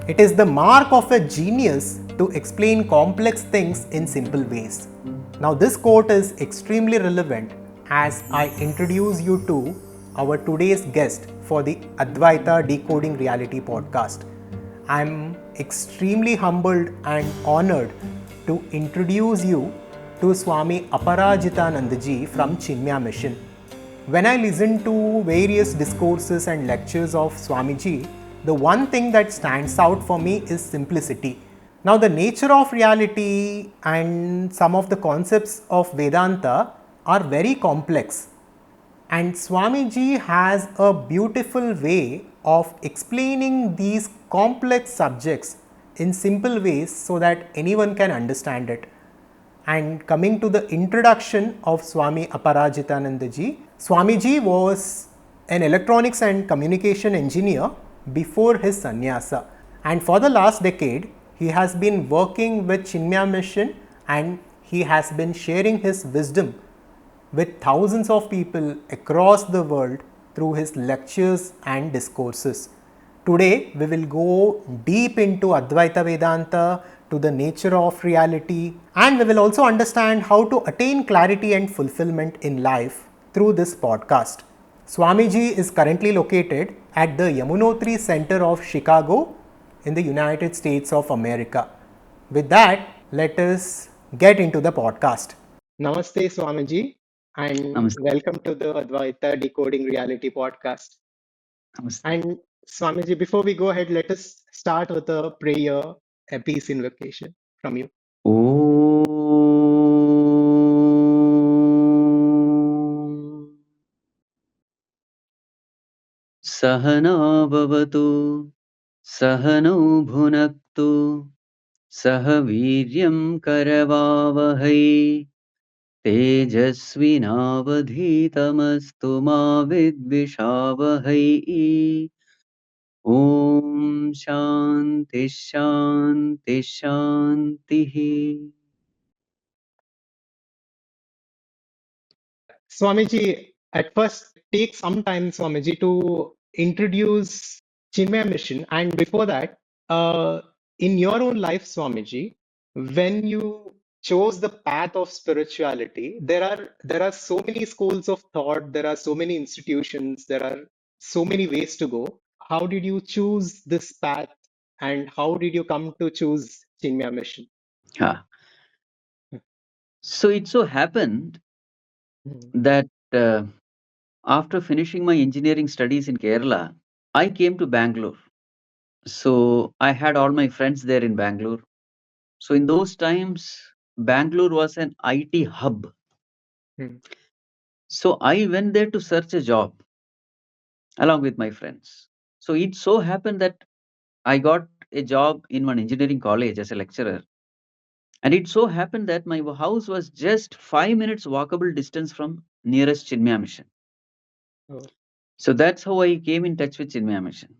It is the mark of a genius to explain complex things in simple ways. Now, this quote is extremely relevant as I introduce you to our today's guest for the Advaita Decoding Reality podcast. I'm extremely humbled and honored to introduce you to Swami Aparajitananda ji from Chinmaya Mission. When I listen to various discourses and lectures of Swamiji, the one thing that stands out for me is simplicity. Now, the nature of reality and some of the concepts of Vedanta are very complex, and Swamiji has a beautiful way of explaining these complex subjects in simple ways so that anyone can understand it. And coming to the introduction of Swami Aparajitananda ji, Swamiji was an electronics and communication engineer before his sannyasa. And for the last decade, he has been working with Chinmaya Mission and he has been sharing his wisdom with thousands of people across the world through his lectures and discourses. Today, we will go deep into Advaita Vedanta, to the nature of reality, and we will also understand how to attain clarity and fulfillment in life through this podcast. Swamiji is currently located at the Yamunotri Center of Chicago in the United States of America. With that, let us get into the podcast. Namaste, Swamiji, and Namaste. welcome to the Advaita Decoding Reality podcast. Namaste. And Swamiji, before we go ahead, let us start with a prayer, a peace invocation from you. Om Sahana Bhavatu Sahano Bhunaktu Sah Viryam Karavavahai Tejasvinavadhitamastu ma vidvishavahai. Om Shanti Shanti Shanti. Swamiji, at first, take some time, Swamiji, to introduce Chinmaya Mission. And before that, uh, in your own life, Swamiji, when you chose the path of spirituality, there are so many schools of thought, there are so many institutions, there are so many ways to go. How did you choose this path, and how did you come to choose Chinmaya Mission? Ha. So it so happened Hmm. that after finishing my engineering studies in Kerala, I came to Bangalore. So I had all my friends there in Bangalore. So in those times, Bangalore was an IT hub. Hmm. So I went there to search a job along with my friends. So it so happened that I got a job in one engineering college as a lecturer. And it so happened that my house was just 5 minutes walkable distance from nearest Chinmaya Mission. Oh. So that's how I came in touch with Chinmaya Mission.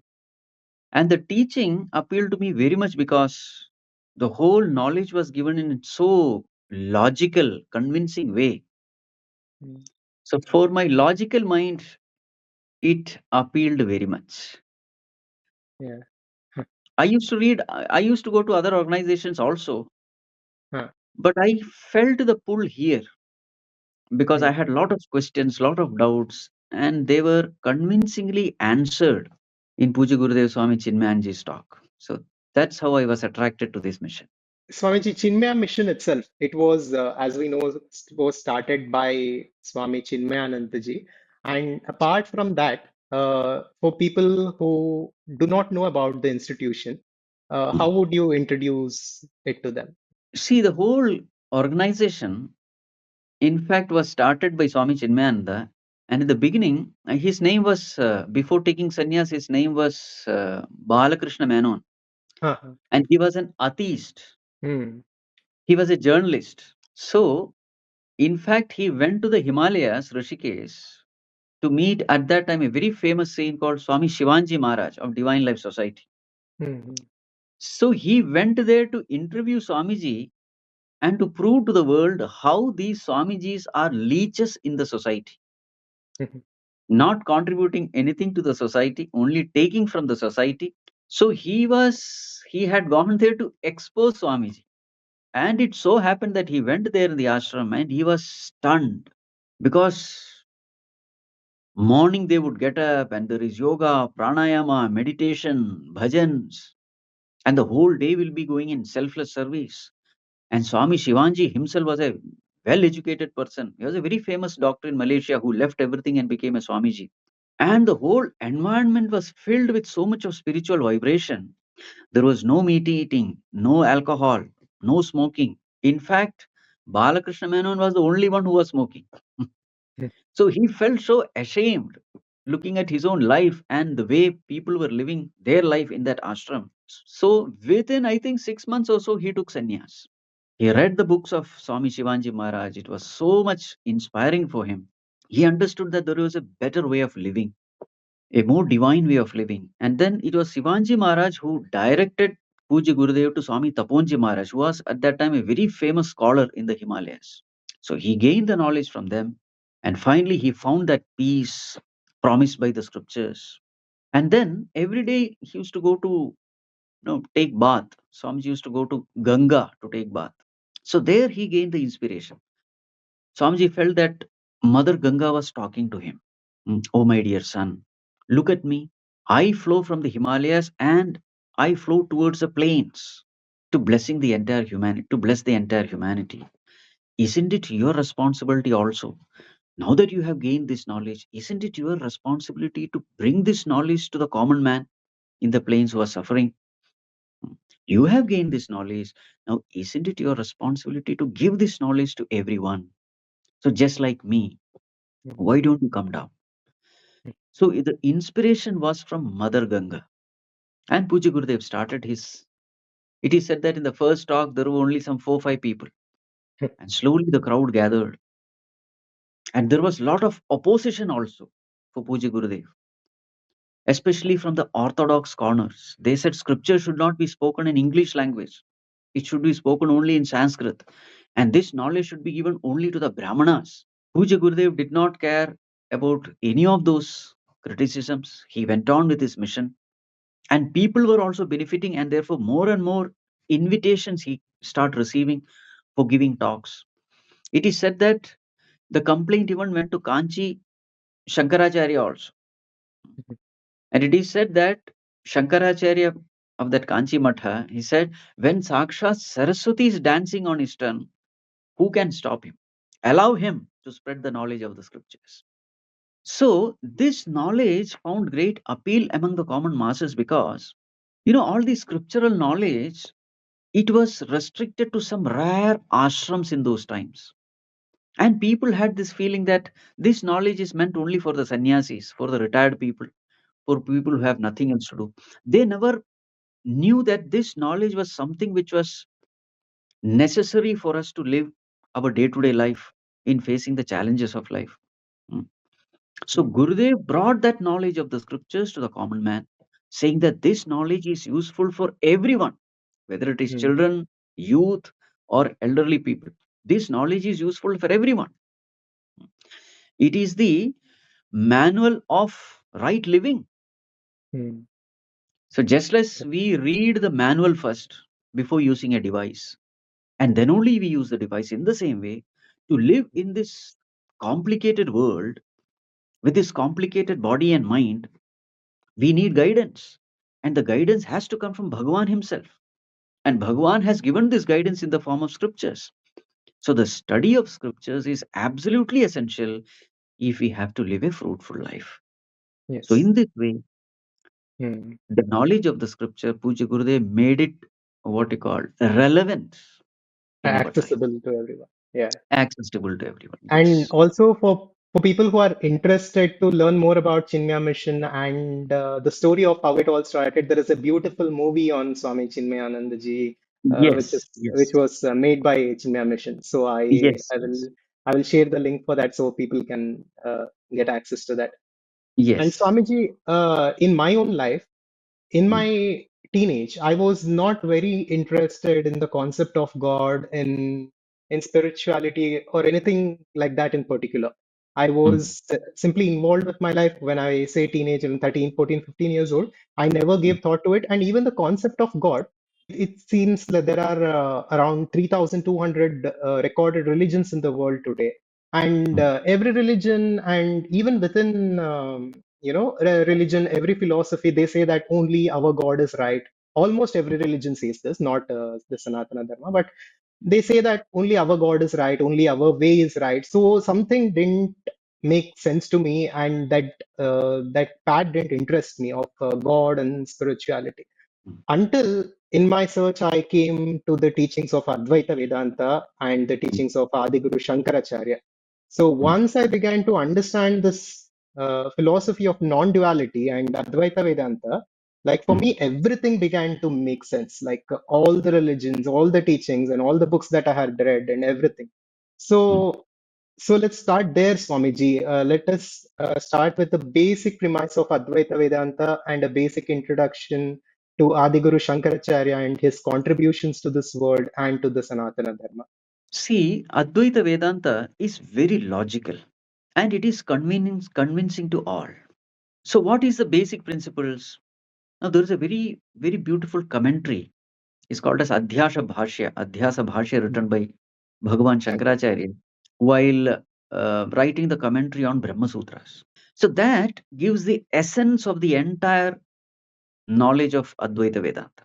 And the teaching appealed to me very much because the whole knowledge was given in so logical, convincing way. Hmm. So for my logical mind, it appealed very much. Yeah. I used to read, I used to go to other organizations also, Huh. but I felt the pull here because I Hmm. had a lot of questions, lot of doubts, and they were convincingly answered in Puja Gurudev Swami Chinmayanji's talk. So that's how I was attracted to this mission. Swamiji, Chinmaya Mission itself, it was, as we know, was started by Swami Chinmayananda ji. And apart from that, for people who do not know about the institution, how would you introduce it to them? See, the whole organization, in fact, was started by Swami Chinmayananda. And in the beginning, his name was, before taking sannyas, his name was Balakrishna Menon. Huh. And he was an atheist. Hmm. He was a journalist. So, in fact, he went to the Himalayas, Rishikesh, to meet at that time a very famous saint called Swami Shivanji Maharaj of Divine Life Society. Hmm. So he went there to interview Swamiji and to prove to the world how these Swamijis are leeches in the society, Hmm. not contributing anything to the society, only taking from the society. So he was he had gone there to expose Swamiji. And it so happened that he went there in the ashram and he was stunned because morning they would get up and there is yoga, pranayama, meditation, bhajans, and the whole day will be going in selfless service. And Swami Shivanji himself was a well educated person. He was a very famous doctor in Malaysia who left everything and became a Swamiji. And the whole environment was filled with so much of spiritual vibration. There was no meat eating, no alcohol, no smoking. In fact, Balakrishna Menon was the only one who was smoking. So he felt so ashamed looking at his own life and the way people were living their life in that ashram. So within, I think, 6 months or so, he took sannyas. He read the books of Swami Shivanji Maharaj. It was so much inspiring for him. He understood that there was a better way of living, a more divine way of living. And then it was Shivanji Maharaj who directed Puji Gurudev to Swami Taponji Maharaj, who was at that time a very famous scholar in the Himalayas. So he gained the knowledge from them. And finally, he found that peace promised by the scriptures. And then every day he used to go to take bath. Swamiji used to go to Ganga to take bath. So there he gained the inspiration. Swamiji felt that Mother Ganga was talking to him. Oh, my dear son, look at me. I flow from the Himalayas and I flow towards the plains to blessing the entire humanity, to bless the entire humanity. Isn't it your responsibility also? Now that you have gained this knowledge, isn't it your responsibility to bring this knowledge to the common man in the plains who are suffering? You have gained this knowledge. Now, isn't it your responsibility to give this knowledge to everyone? So, just like me, why don't you come down? So, the inspiration was from Mother Ganga. And Puja Gurudev started his. It is said that in the first talk, there were only some 4 5 people. And slowly the crowd gathered. And there was a lot of opposition also for Puja Gurudev, especially from the orthodox corners. They said scripture should not be spoken in English language. It should be spoken only in Sanskrit. And this knowledge should be given only to the Brahmanas. Puja Gurudev did not care about any of those criticisms. He went on with his mission. And people were also benefiting, and therefore more and more invitations he started receiving for giving talks. It is said that the complaint even went to Kanchi Shankaracharya also. And it is said that Shankaracharya of that Kanchi Matha, he said, when Sakshat Saraswati is dancing on his turn, who can stop him? Allow him to spread the knowledge of the scriptures. So this knowledge found great appeal among the common masses because, all the scriptural knowledge, it was restricted to some rare ashrams in those times. And people had this feeling that this knowledge is meant only for the sannyasis, for the retired people, for people who have nothing else to do. They never knew that this knowledge was something which was necessary for us to live our day to day life in facing the challenges of life. Mm. So Gurudev brought that knowledge of the scriptures to the common man, saying that this knowledge is useful for everyone, whether it is children, youth, or elderly people. This knowledge is useful for everyone. It is the manual of right living. So just as we read the manual first before using a device, and then only we use the device, in the same way, to live in this complicated world with this complicated body and mind, we need guidance. And the guidance has to come from Bhagavan himself. And Bhagavan has given this guidance in the form of scriptures. So the study of scriptures is absolutely essential if we have to live a fruitful life. So Yes. in this way, the knowledge of the scripture, Puja Gurudev made it what you call relevant in our time, Accessible to everyone. Yeah. accessible to everyone. And Yes. also for people who are interested to learn more about Chinmaya mission and the story of how it all started, there is a beautiful movie on Swami Chinmayananda ji, Yes. which Yes. was made by Chinmaya mission. So Yes. I Yes. will share the link for that so people can get access to that. And Yes. Swamiji, in my own life, in Mm, my teenage, I was not very interested in the concept of God, in spirituality or anything like that in particular. I mm, was simply involved with my life. When I say teenage and 13, 14, 15 years old, I never mm, gave thought to it. And even the concept of God, it seems that there are around 3,200 recorded religions in the world today. And every religion, and even within, religion, every philosophy, they say that only our God is right. Almost every religion says this, not the Sanatana Dharma, but they say that only our God is right, only our way is right. So something didn't make sense to me, and that path didn't interest me of God and spirituality until in my search I came to the teachings of Advaita Vedanta and the teachings of Adiguru Shankaracharya. So once I began to understand this philosophy of non-duality and Advaita Vedanta, like for me, everything began to make sense. Like all the religions, all the teachings, and all the books that I had read, and everything. So let's start there, Swamiji. Let us start with the basic premise of Advaita Vedanta and a basic introduction to Adiguru Shankaracharya and his contributions to this world and to the Sanatana Dharma. See, Advaita Vedanta is very logical and it is convincing to all. So, what is the basic principles? Now, there is a very, very beautiful commentary. It's called as Adhyasa Bhashya, written by Bhagavan Shankaracharya while writing the commentary on Brahma Sutras. So, that gives the essence of the entire knowledge of Advaita Vedanta.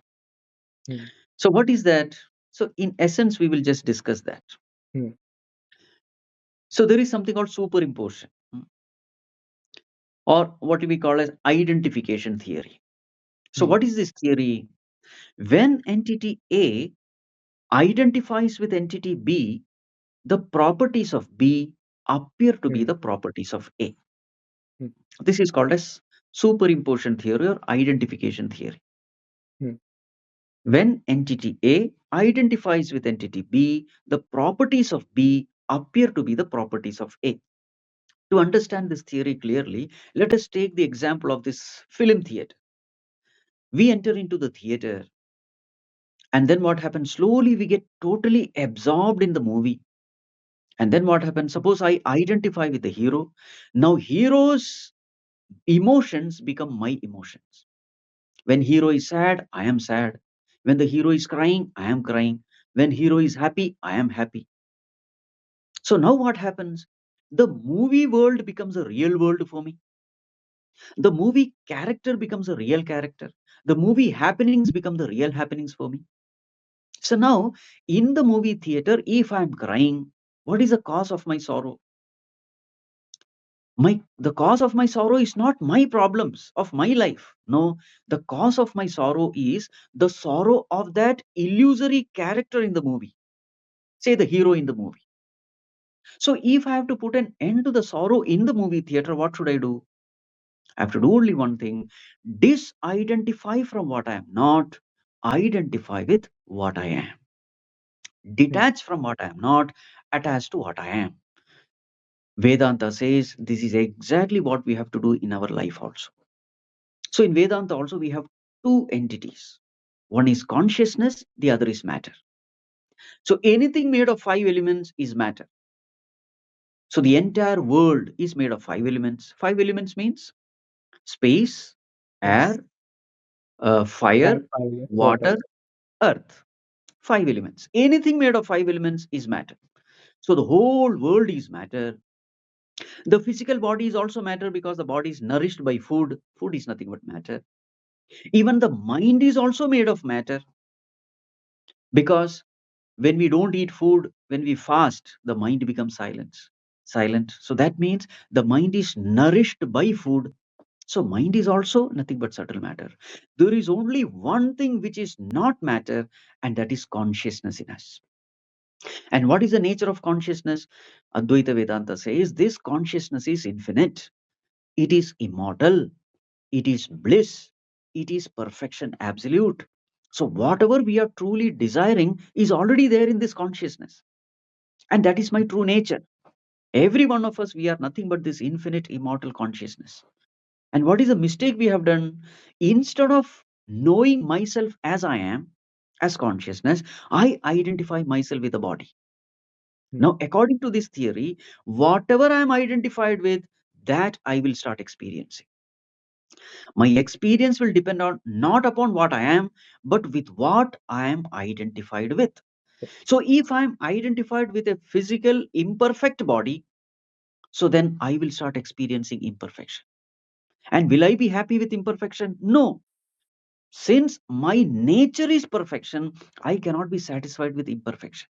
Hmm. So, what is that? So, in essence, we will just discuss that. Hmm. So, there is something called superimposition, or what we call as identification theory. So, Hmm. what is this theory? When entity A identifies with entity B, the properties of B appear to be Hmm. the properties of A. Hmm. This is called as superimposition theory or identification theory. Hmm. When entity A identifies with entity B, the properties of B appear to be the properties of A. To understand this theory clearly, let us take the example of this film theater. We enter into the theater, and then what happens? Slowly, we get totally absorbed in the movie. And then what happens? Suppose I identify with the hero. Now, hero's emotions become my emotions. When hero is sad, I am sad. When the hero is crying, I am crying. When hero is happy, I am happy. So now what happens? The movie world becomes a real world for me. The movie character becomes a real character. The movie happenings become the real happenings for me. So now, in the movie theater, if I'm crying, what is the cause of my sorrow? The cause of my sorrow is not my problems of my life. No, the cause of my sorrow is the sorrow of that illusory character in the movie. Say the hero in the movie. So if I have to put an end to the sorrow in the movie theater, what should I do? I have to do only one thing: disidentify from what I am not, identify with what I am. Hmm. Detach from what I am not, attach to what I am. Vedanta says this is exactly what we have to do in our life also. So in Vedanta also we have two entities. One is consciousness, the other is matter. So anything made of five elements is matter. So the entire world is made of five elements. Five elements means space, Yes. air, fire, And fire, water. water, earth. Five elements. Anything made of five elements is matter. So the whole world is matter. The physical body is also matter because the body is nourished by food. Food is nothing but matter. Even the mind is also made of matter because when we don't eat food, when we fast, the mind becomes silent. So that means the mind is nourished by food. So mind is also nothing but subtle matter. There is only one thing which is not matter, and that is consciousness in us. And what is the nature of consciousness? Advaita Vedanta says this consciousness is infinite, it is immortal, it is bliss, it is perfection absolute. So whatever we are truly desiring is already there in this consciousness. And that is my true nature. Every one of us, we are nothing but this infinite immortal consciousness. And what is the mistake we have done? Instead of knowing myself as I am, as consciousness, I identify myself with the body. Hmm. Now, according to this theory, whatever I am identified with, that I will start experiencing. My experience will depend on not upon what I am, but with what I am identified with. So if I am identified with a physical imperfect body, so then I will start experiencing imperfection. And will I be happy with imperfection? No. Since my nature is perfection, I cannot be satisfied with imperfection.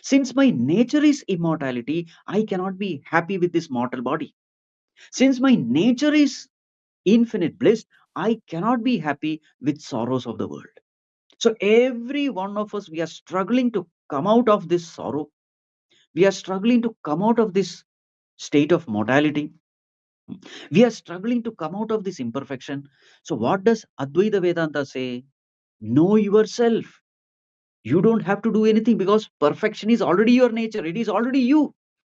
Since my nature is immortality, I cannot be happy with this mortal body. Since my nature is infinite bliss, I cannot be happy with sorrows of the world. So every one of us, we are struggling to come out of this sorrow. We are struggling to come out of this state of mortality. We are struggling to come out of this imperfection. So what does Advaita Vedanta say? Know yourself. You don't have to do anything because perfection is already your nature. It is already you.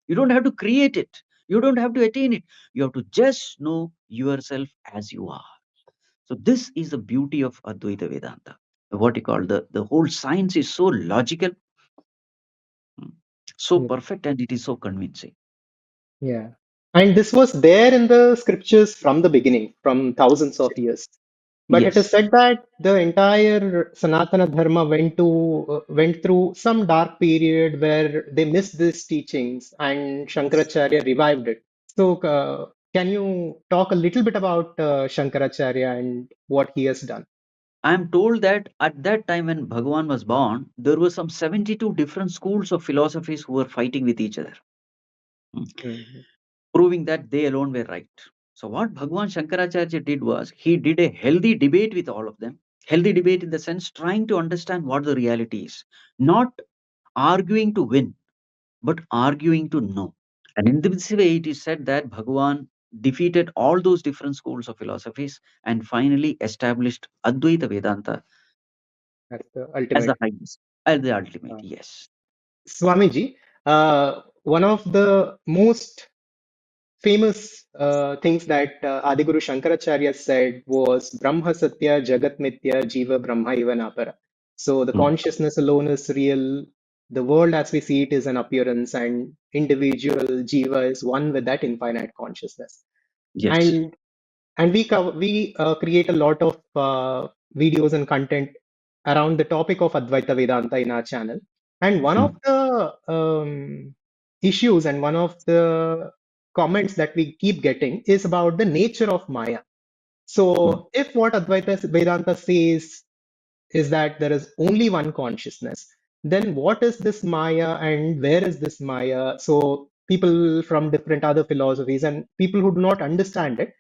You don't have to create it. You don't have to attain it. You have to just know yourself as you are. So this is the beauty of Advaita Vedanta. What you call the whole science is so logical, mm, so Yeah. perfect, and it is so convincing. Yeah. And this was there in the scriptures from the beginning, from thousands of years. But it is Yes, said that the entire Sanatana Dharma went through some dark period where they missed these teachings, and Shankaracharya revived it. So, can you talk a little bit about Shankaracharya and what he has done? I am told that at that time when Bhagavan was born, there were some 72 different schools of philosophies who were fighting with each other, mm, Mhm. proving that they alone were right. So what Bhagavan Shankaracharya did was he did a healthy debate with all of them. Healthy debate in the sense trying to understand what the reality is, not arguing to win, but arguing to know. And in this way, it is said that Bhagavan defeated all those different schools of philosophies and finally established Advaita Vedanta That's the as the ultimate. highest, as the ultimate. Uh, Yes. Swamiji, one of the most famous things that Adiguru Shankaracharya said was Brahma Satya Jagat Mithya Jiva Brahma Ivanapara. So the Mm. consciousness alone is real. The world as we see it is an appearance, and individual Jiva is one with that infinite consciousness. Yes. And we create a lot of videos and content around the topic of Advaita Vedanta in our channel. And one of Mm. the issues and one of the comments that we keep getting is about the nature of Maya. Mm. So, if what Advaita Vedanta says is that there is only one consciousness, then what is this Maya and where is this Maya? So, people from different other philosophies and people who do not understand it,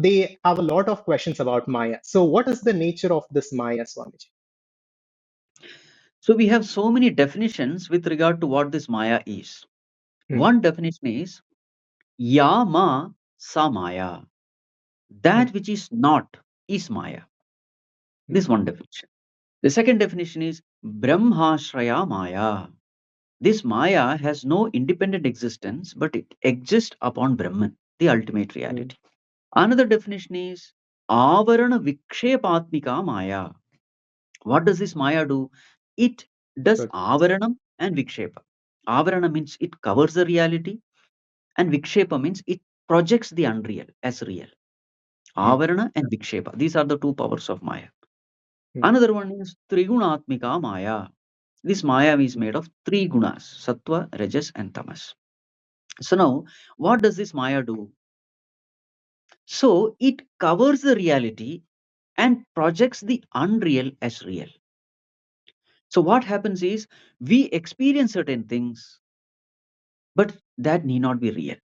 they have a lot of questions about Maya. So, what is the nature of this Maya, Swamiji? So we have so many definitions with regard to what this Maya is. Hmm, One definition is Yama Sa Maya. hmm, That which is not is Maya. hmm, This one definition. The second definition is Brahmashraya Maya. This Maya has no independent existence, but it exists upon Brahman, the ultimate hmm. reality. Another definition is Avarana Vikshepatmika Maya. What does this Maya do? It does Projects. Avaranam and Vikshepa. Avarana means it covers the reality, and Vikshepa means it projects the unreal as real. Hmm, Avarana and Vikshepa. These are the two powers of Maya. hmm, Another one is Trigunatmika Maya. This Maya is hmm, made of three gunas, Sattva, Rajas, and Tamas. So now, what does this Maya do? So it covers the reality and projects the unreal as real. So what happens is we experience certain things, but that need not be real.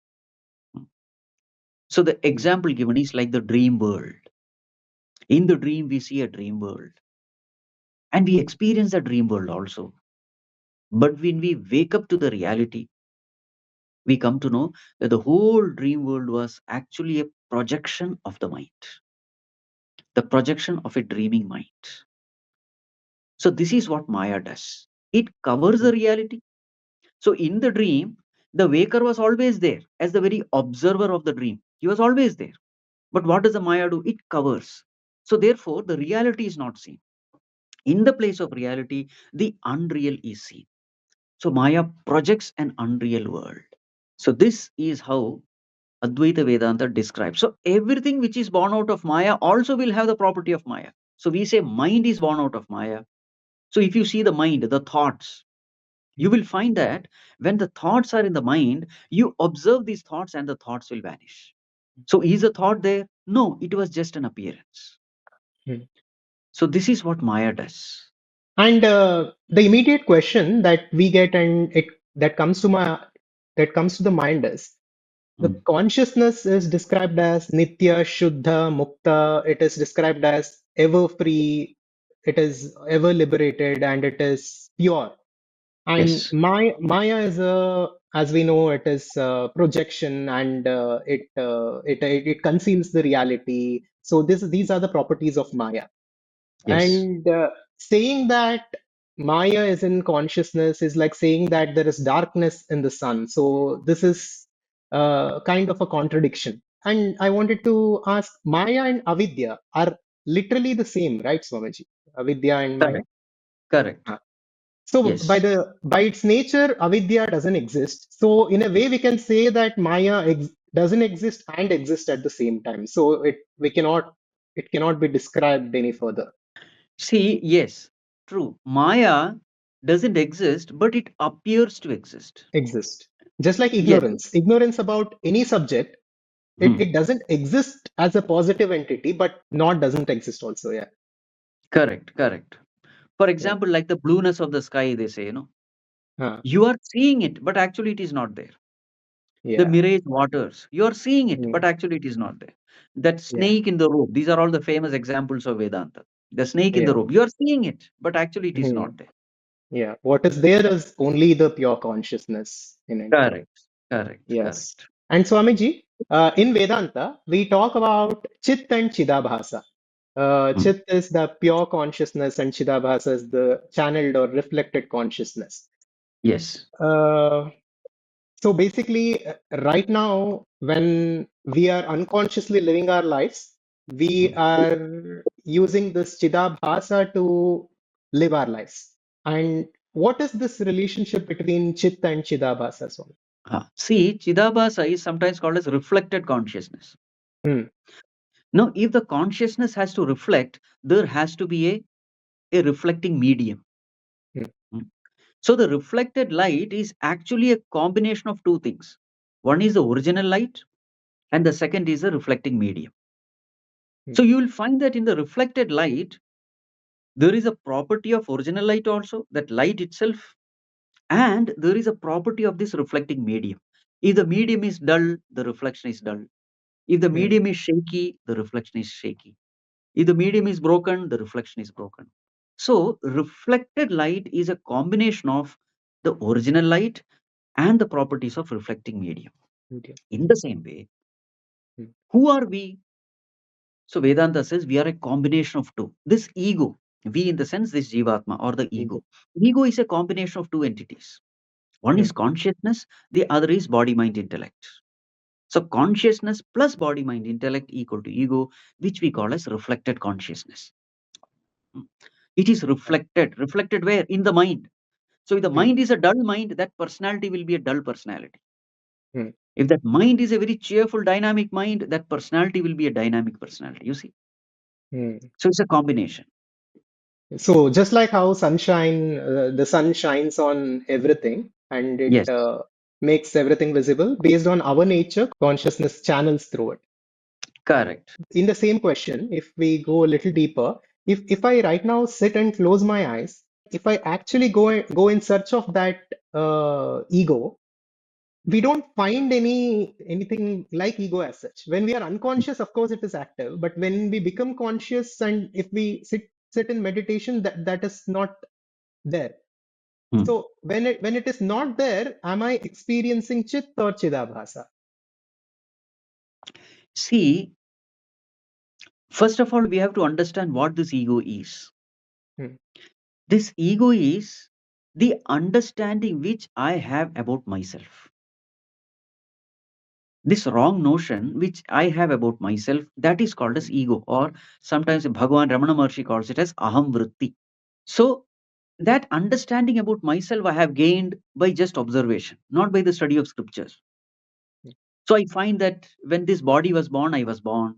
So the hmm, example given is like the dream world. In the dream, we see a dream world and we experience the dream world also. But when we wake up to the reality, we come to know that the whole dream world was actually a projection of the mind, the projection of a dreaming mind. So this is what Maya does. It covers hmm, the reality. So in the dream, the waker was always there as the very observer of the dream. He was always there. But what does the Maya do? It covers. So therefore, the reality is not seen. In the place of reality, the unreal is seen. So Maya projects an unreal world. So this is how Advaita Vedanta describes. So everything which is born out of Maya also will have the property of Maya. So we say mind is born out of Maya. So if you see the mind, the thoughts, you will find that when the thoughts are in the mind, you observe these thoughts and the thoughts will vanish. So is a thought there? No, it was just an appearance. Hmm. So this is what Maya does. And the immediate question that we get, and it that comes to my that comes to the mind is, the Mm. consciousness is described as Nitya, Shuddha, Mukta. It is described as ever free. It is ever liberated, and it is pure. And Yes, Maya is a, as we know, it is a projection, and it conceals the reality. So these are the properties of Maya. yes, And saying that Maya is in consciousness is like saying that there is darkness in the sun. So this is kind of a contradiction. And I wanted to ask, Maya and Avidya are literally the same, right, Swamiji? Avidya and Maya. correct, correct. Ah. So Yes, by its nature, Avidya doesn't exist. So in a way, we can say that doesn't exist and exist at the same time. So it cannot be described any further. see, yes, true. Maya doesn't exist, but it appears to exist. Exist. Just like Yes. ignorance about any subject, Hmm. it doesn't exist as a positive entity, but not doesn't exist also. Yeah. Correct, correct. For Yeah. example, like the blueness of the sky, they say, Huh. you are seeing it, but actually it is not there. The Yeah. mirage waters, you are seeing it, but Mm. actually it is not there. That Yeah. snake in the rope, these are all the famous examples of Vedanta. The snake in the Yeah. rope, you are seeing it, but actually it is Mhm. not there. Yeah. What is there is only the pure consciousness in it. Correct, correct, Yes. correct. And Swamiji, in Vedanta, we talk about Chit and Chidabhasa. Hmm. Chit is the pure consciousness, and Chidabhasa is the channeled or reflected consciousness. Yes. Uh, So basically, right now, when we are unconsciously living our lives, we Hmm. are using this Chidabhasa to live our lives. And what is this relationship between Chit and Chidabhasa? So, See, Chidabasa is sometimes called as reflected consciousness. hmm, Now, if the consciousness has to reflect, there has to be a reflecting medium. hmm, Hmm. So the reflected light is actually a combination of two things. One is the original light, and the second is the reflecting medium. hmm, So you will find that in the reflected light, there is a property of original light also, that light itself, and there is a property of this reflecting medium. If the medium is dull, the reflection is dull. If the hmm, medium is shaky, the reflection is shaky. If the medium is broken, the reflection is broken. So reflected light is a combination of the original light and the properties of reflecting medium. hmm, In the same way, hmm, who are we? So Vedanta says we are a combination of two. This ego, we in the sense this Jivatma or the hmm, ego. Ego is a combination of two entities. One hmm, is consciousness, the other is body, mind, intellect. So consciousness plus body, mind, intellect equal to ego, which we call as reflected consciousness. Mm. It is reflected. Reflected where? In the mind. So if the hmm, mind is a dull mind, that personality will be a dull personality. hmm, If that mind is a very cheerful, dynamic mind, that personality will be a dynamic personality. You see? hmm. So it's a combination. So just like how the sun shines on everything, and it Yes, makes everything visible based on our nature, consciousness channels through it. correct. In the same question, if we go a little deeper, if I right now sit and close my eyes, if I actually go in search of that ego, we don't find anything like ego as such. When we are unconscious, of course, it is active, but when we become conscious and if we sit in meditation, that is not there. Hmm. So when it is not there, am I experiencing Chit or Chidabhasa? See, first of all, we have to understand what this ego is. Hmm, This ego is the understanding which I have about myself. This wrong notion which I have about myself, that is called hmm, as ego, or sometimes Bhagavan Ramana Maharshi calls it as aham vritti. So that understanding about myself I have gained by just observation, not by the study of scriptures. So I find that when this body was born, I was born.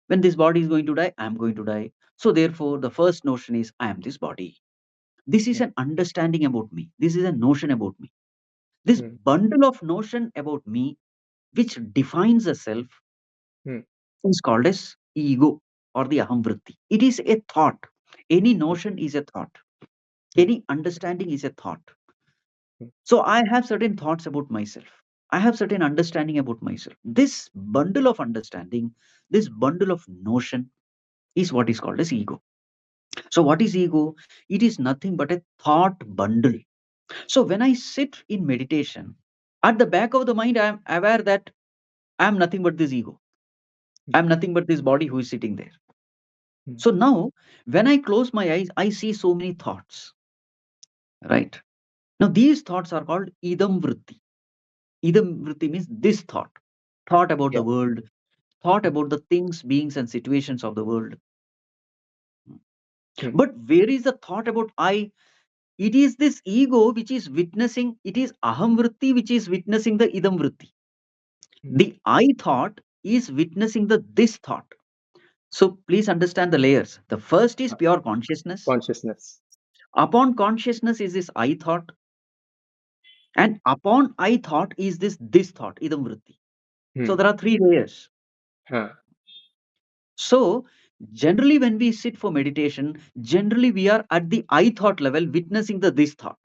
When this body is going to die, I am going to die. So therefore, the first notion is I am this body. This is Hmm. an understanding about me. This is a notion about me. This Hmm. bundle of notion about me, which defines a self, Hmm. is called as ego or the ahamvritti. It is a thought. Any Hmm. notion is a thought. Hmm. Any understanding is a thought. Hmm. So I have certain thoughts about myself. I have certain understanding about myself. This bundle of understanding, this bundle of notion is what is called as ego. So what is ego? It is nothing but a thought bundle. So when I sit in meditation, at the back of the mind, I am aware that I am nothing but this ego. I am nothing but this body who is sitting there. Hmm. So now, when I close my eyes, I see so many thoughts, right? Now, these thoughts are called idam vritti. Idam vritti means this thought, thought about the Yeah. world, thought Hmm. about the things, beings, and situations of the world. Hmm. But where is the thought about I? It is this ego which is witnessing, it is aham vritti which is witnessing the idam vritti. Hmm. The I thought is witnessing the this thought. So please understand the layers. The first is Uh, pure consciousness. Consciousness. Upon consciousness is this I thought, and upon I thought is this thought, idam vritti. So Hmm. there are three layers. Huh. So generally, when we sit for meditation, generally we are at the I thought level, witnessing the this thought,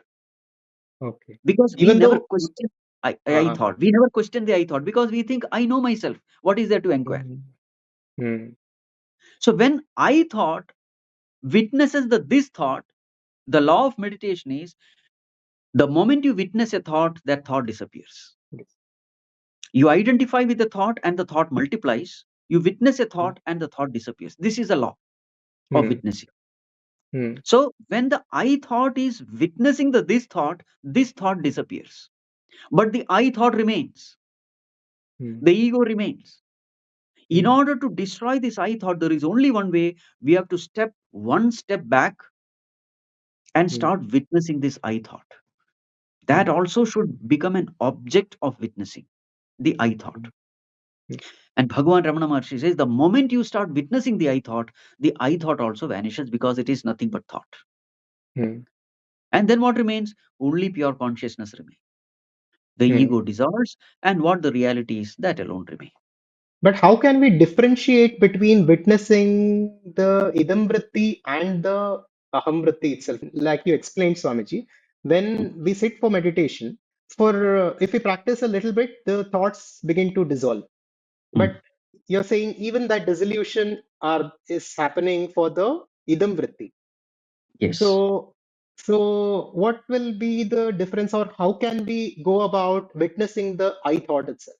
Okay. because we Even never though. question I Uh, thought. We never question the I thought because we think I know myself. What is there to inquire? hmm. Hmm. So when I thought witnesses the this thought, the law of meditation is the moment you witness a thought, that thought disappears. Yes. You identify with the thought and the thought multiplies. You witness a Hmm. thought and the thought disappears. This is a law of Hmm. witnessing. Hmm. So when the I thought is witnessing the this thought disappears. But the I thought remains. Hmm. The ego remains. In Hmm. order to destroy this I thought, there is only one way. We have to step one step back and Hmm. start witnessing this I thought. That Hmm. also should become an object of witnessing, the I thought. Hmm. And Bhagavan Ramana Maharshi says the moment you start witnessing the I thought also vanishes because it is nothing but thought. Hmm. And then what remains? Only pure consciousness remains. The Hmm. ego dissolves, and what the reality is, that alone remains. But how can we differentiate between witnessing the idamvritti and the ahamvritti itself? Like you explained, Swamiji, Mm. when we sit for meditation, for if we practice a little bit, the thoughts begin to dissolve. Mm. But you're saying even that dissolution is happening for the idamvritti. Yes. So, so what will be the difference, or how can we go about witnessing the I thought itself?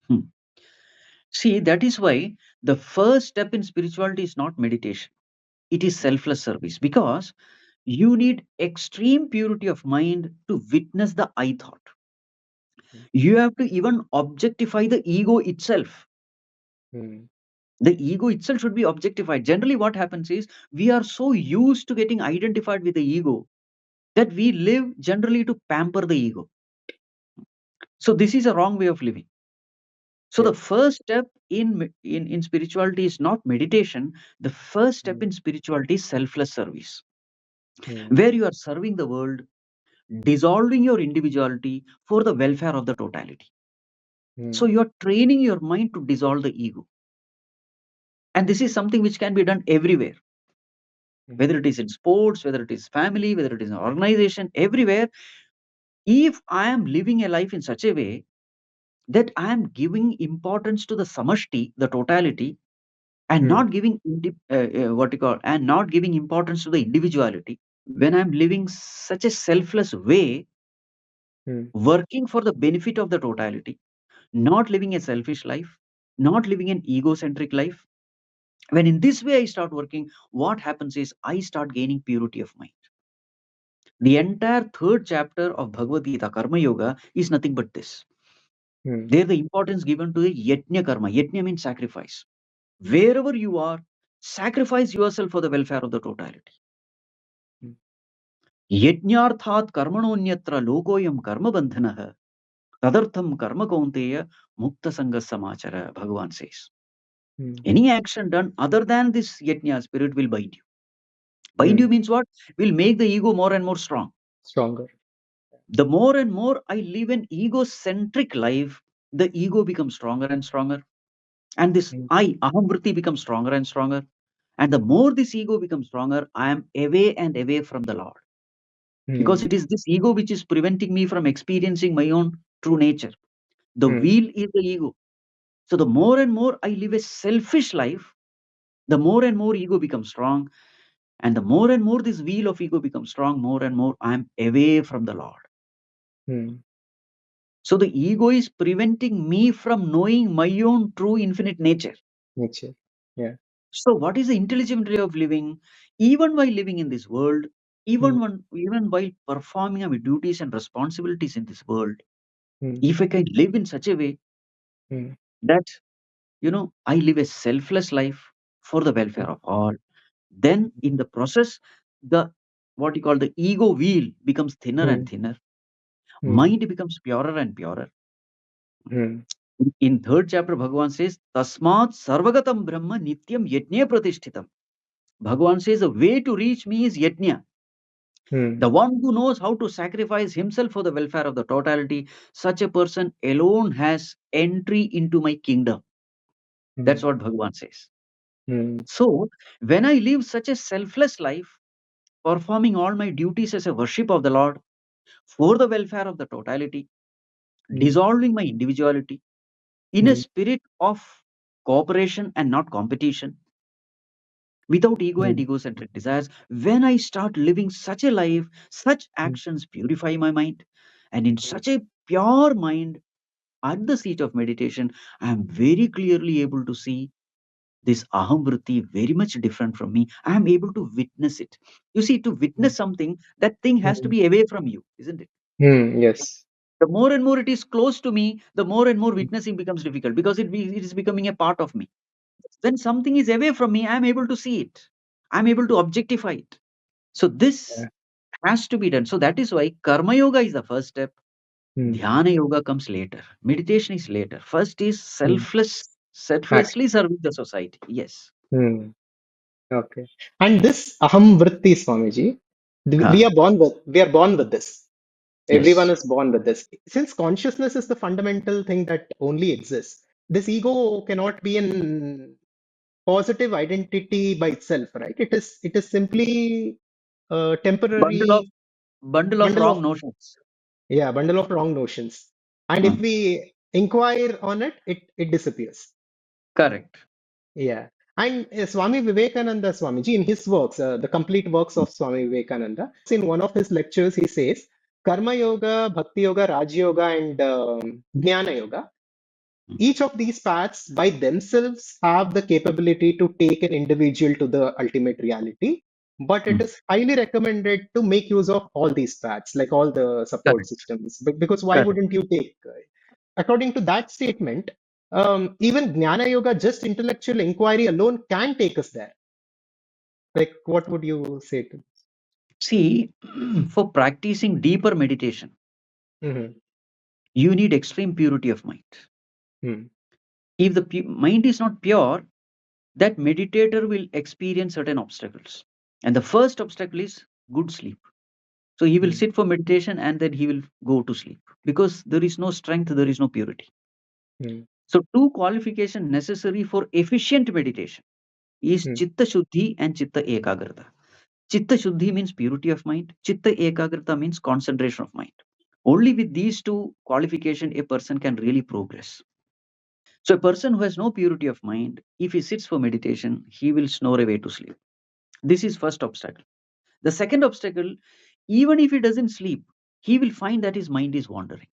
Hmm. See, that is why the first step in spirituality is not meditation, it is selfless service, because you need extreme purity of mind to witness the I thought. You have to even objectify the ego itself. Hmm. The ego itself should be objectified. Generally, what happens is we are so used to getting identified with the ego that we live generally to pamper the ego. So, this is a wrong way of living. So, the Yes. first step in spirituality is not meditation. The first step Hmm. in spirituality is selfless service, Hmm. where you are serving the world, dissolving your individuality for the welfare of the totality. So, Hmm. you are training your mind to dissolve the ego. And this is something which can be done everywhere, Hmm. whether it is in sports, whether it is family, whether it is an organization, everywhere. If I am living a life in such a way that I am giving importance to the samashti, the totality, and Hmm. not giving what you call, and not giving importance to the individuality, when I'm living such a selfless way, Hmm. working for the benefit of the totality, not living a selfish life, not living an egocentric life, when in this way I start working, what happens is I start gaining purity of mind. The entire third chapter of Bhagavad Gita, Karma Yoga, is nothing but this. Hmm. There, the importance given to the yajna karma. Yajna means sacrifice. Wherever you are, sacrifice yourself for the welfare of the totality. Hmm. Yajnarthat karmanonyatra lokoyam karma bandhanah. Tadartham karma kaunteya mukta sanga samachara, Bhagavan says. mm, Any action done other than this yajna, spirit will bind you. Bind you mm. means what? Will make the ego more and more strong. Stronger. The more and more I live an egocentric life, the ego becomes stronger and stronger. And this Mm, ahamvriti becomes stronger and stronger. And the more this ego becomes stronger, I am away and away from the Lord. Because mm, it is this ego which is preventing me from experiencing my own true nature. The mm, wheel is the ego. So the more and more I live a selfish life, the more and more ego becomes strong. And the more and more this wheel of ego becomes strong, more and more I am away from the Lord. mm. So the ego is preventing me from knowing my own true infinite nature. Nature. Yeah. So what is the intelligent way of living? Even while living in this world, Mm, even while performing our duties and responsibilities in this world, mm, if I can live in such a way mm, that I live a selfless life for the mm, welfare of all, then in the process, the what you call the ego wheel becomes thinner and mm, thinner, mm, mind becomes purer and purer. mm, In third chapter, Bhagavan says, Tasmat Sarvagatam Brahma Nityam Yajna Pratishthitam. Bhagavan says the way to reach me is yajna. mm, The one who knows how to sacrifice himself for the welfare of the totality, such a person alone has entry into my kingdom. That's mm, what Bhagavan says. mm, So, when I live such a selfless life, performing all my duties as a worship of the Lord for the welfare of the totality, mm, dissolving my individuality in a mm, spirit of cooperation and not competition, without ego and mm, egocentric desires, when I start living such a life, such mm, actions purify my mind. And in such a pure mind, at the seat of meditation, I am very clearly able to see this aham vritti very much different from me. I am able to witness it. You see, to mm, witness something, that thing has to mm, be away from you, isn't it? yes. The more and more it is close to me, the more and more witnessing becomes difficult because it is becoming a part of me. When something is away from me, I am able to see it. I am able to objectify it. So this Yeah. has to be done. So that is why Karma Yoga is the first step. Mm, Dhyana Yoga comes later. Meditation is later. First is mm. Act. selflessly serving the society. Yes. Mm, okay. And this aham vritti, Swamiji, Ah, we are born with this. Everyone yes. is born with this. Since consciousness is the fundamental thing that only exists, this ego cannot be an positive identity by itself, right? It is simply a Bundle of temporary bundle of bundle wrong of notions. bundle of wrong notions. And Ah, if we inquire on it, it disappears. correct. Yeah. And Swami Vivekananda Swamiji, in his works, the complete works of Swami Vivekananda, in one of his lectures, he says, Karma Yoga, Bhakti Yoga, Raj Yoga, and Jnana Yoga, Mm, each of these paths by themselves have the capability to take an individual to the ultimate reality. But it mm, is highly recommended to make use of all these paths, like all the support correct. systems. Because why Correct. wouldn't you take? According to that statement, even Jnana Yoga, just intellectual inquiry alone can take us there. Like, what would you say to? See, for practicing deeper meditation, Mm-hmm. you need extreme purity of mind. If the mind is not pure, that meditator will experience certain obstacles. And the first obstacle is good sleep. So he will Mm-hmm. sit for meditation and then he will go to sleep because there is no strength, there is no purity. So, two qualifications necessary for efficient meditation is chitta shuddhi and chitta ekagrata. Chitta shuddhi means purity of mind, chitta ekagrata means concentration of mind. Only with these two qualifications a person can really progress. So, a person who has no purity of mind, if he sits for meditation, he will snore away to sleep. This is first obstacle. The second obstacle, even if he doesn't sleep, he will find that his mind is wandering.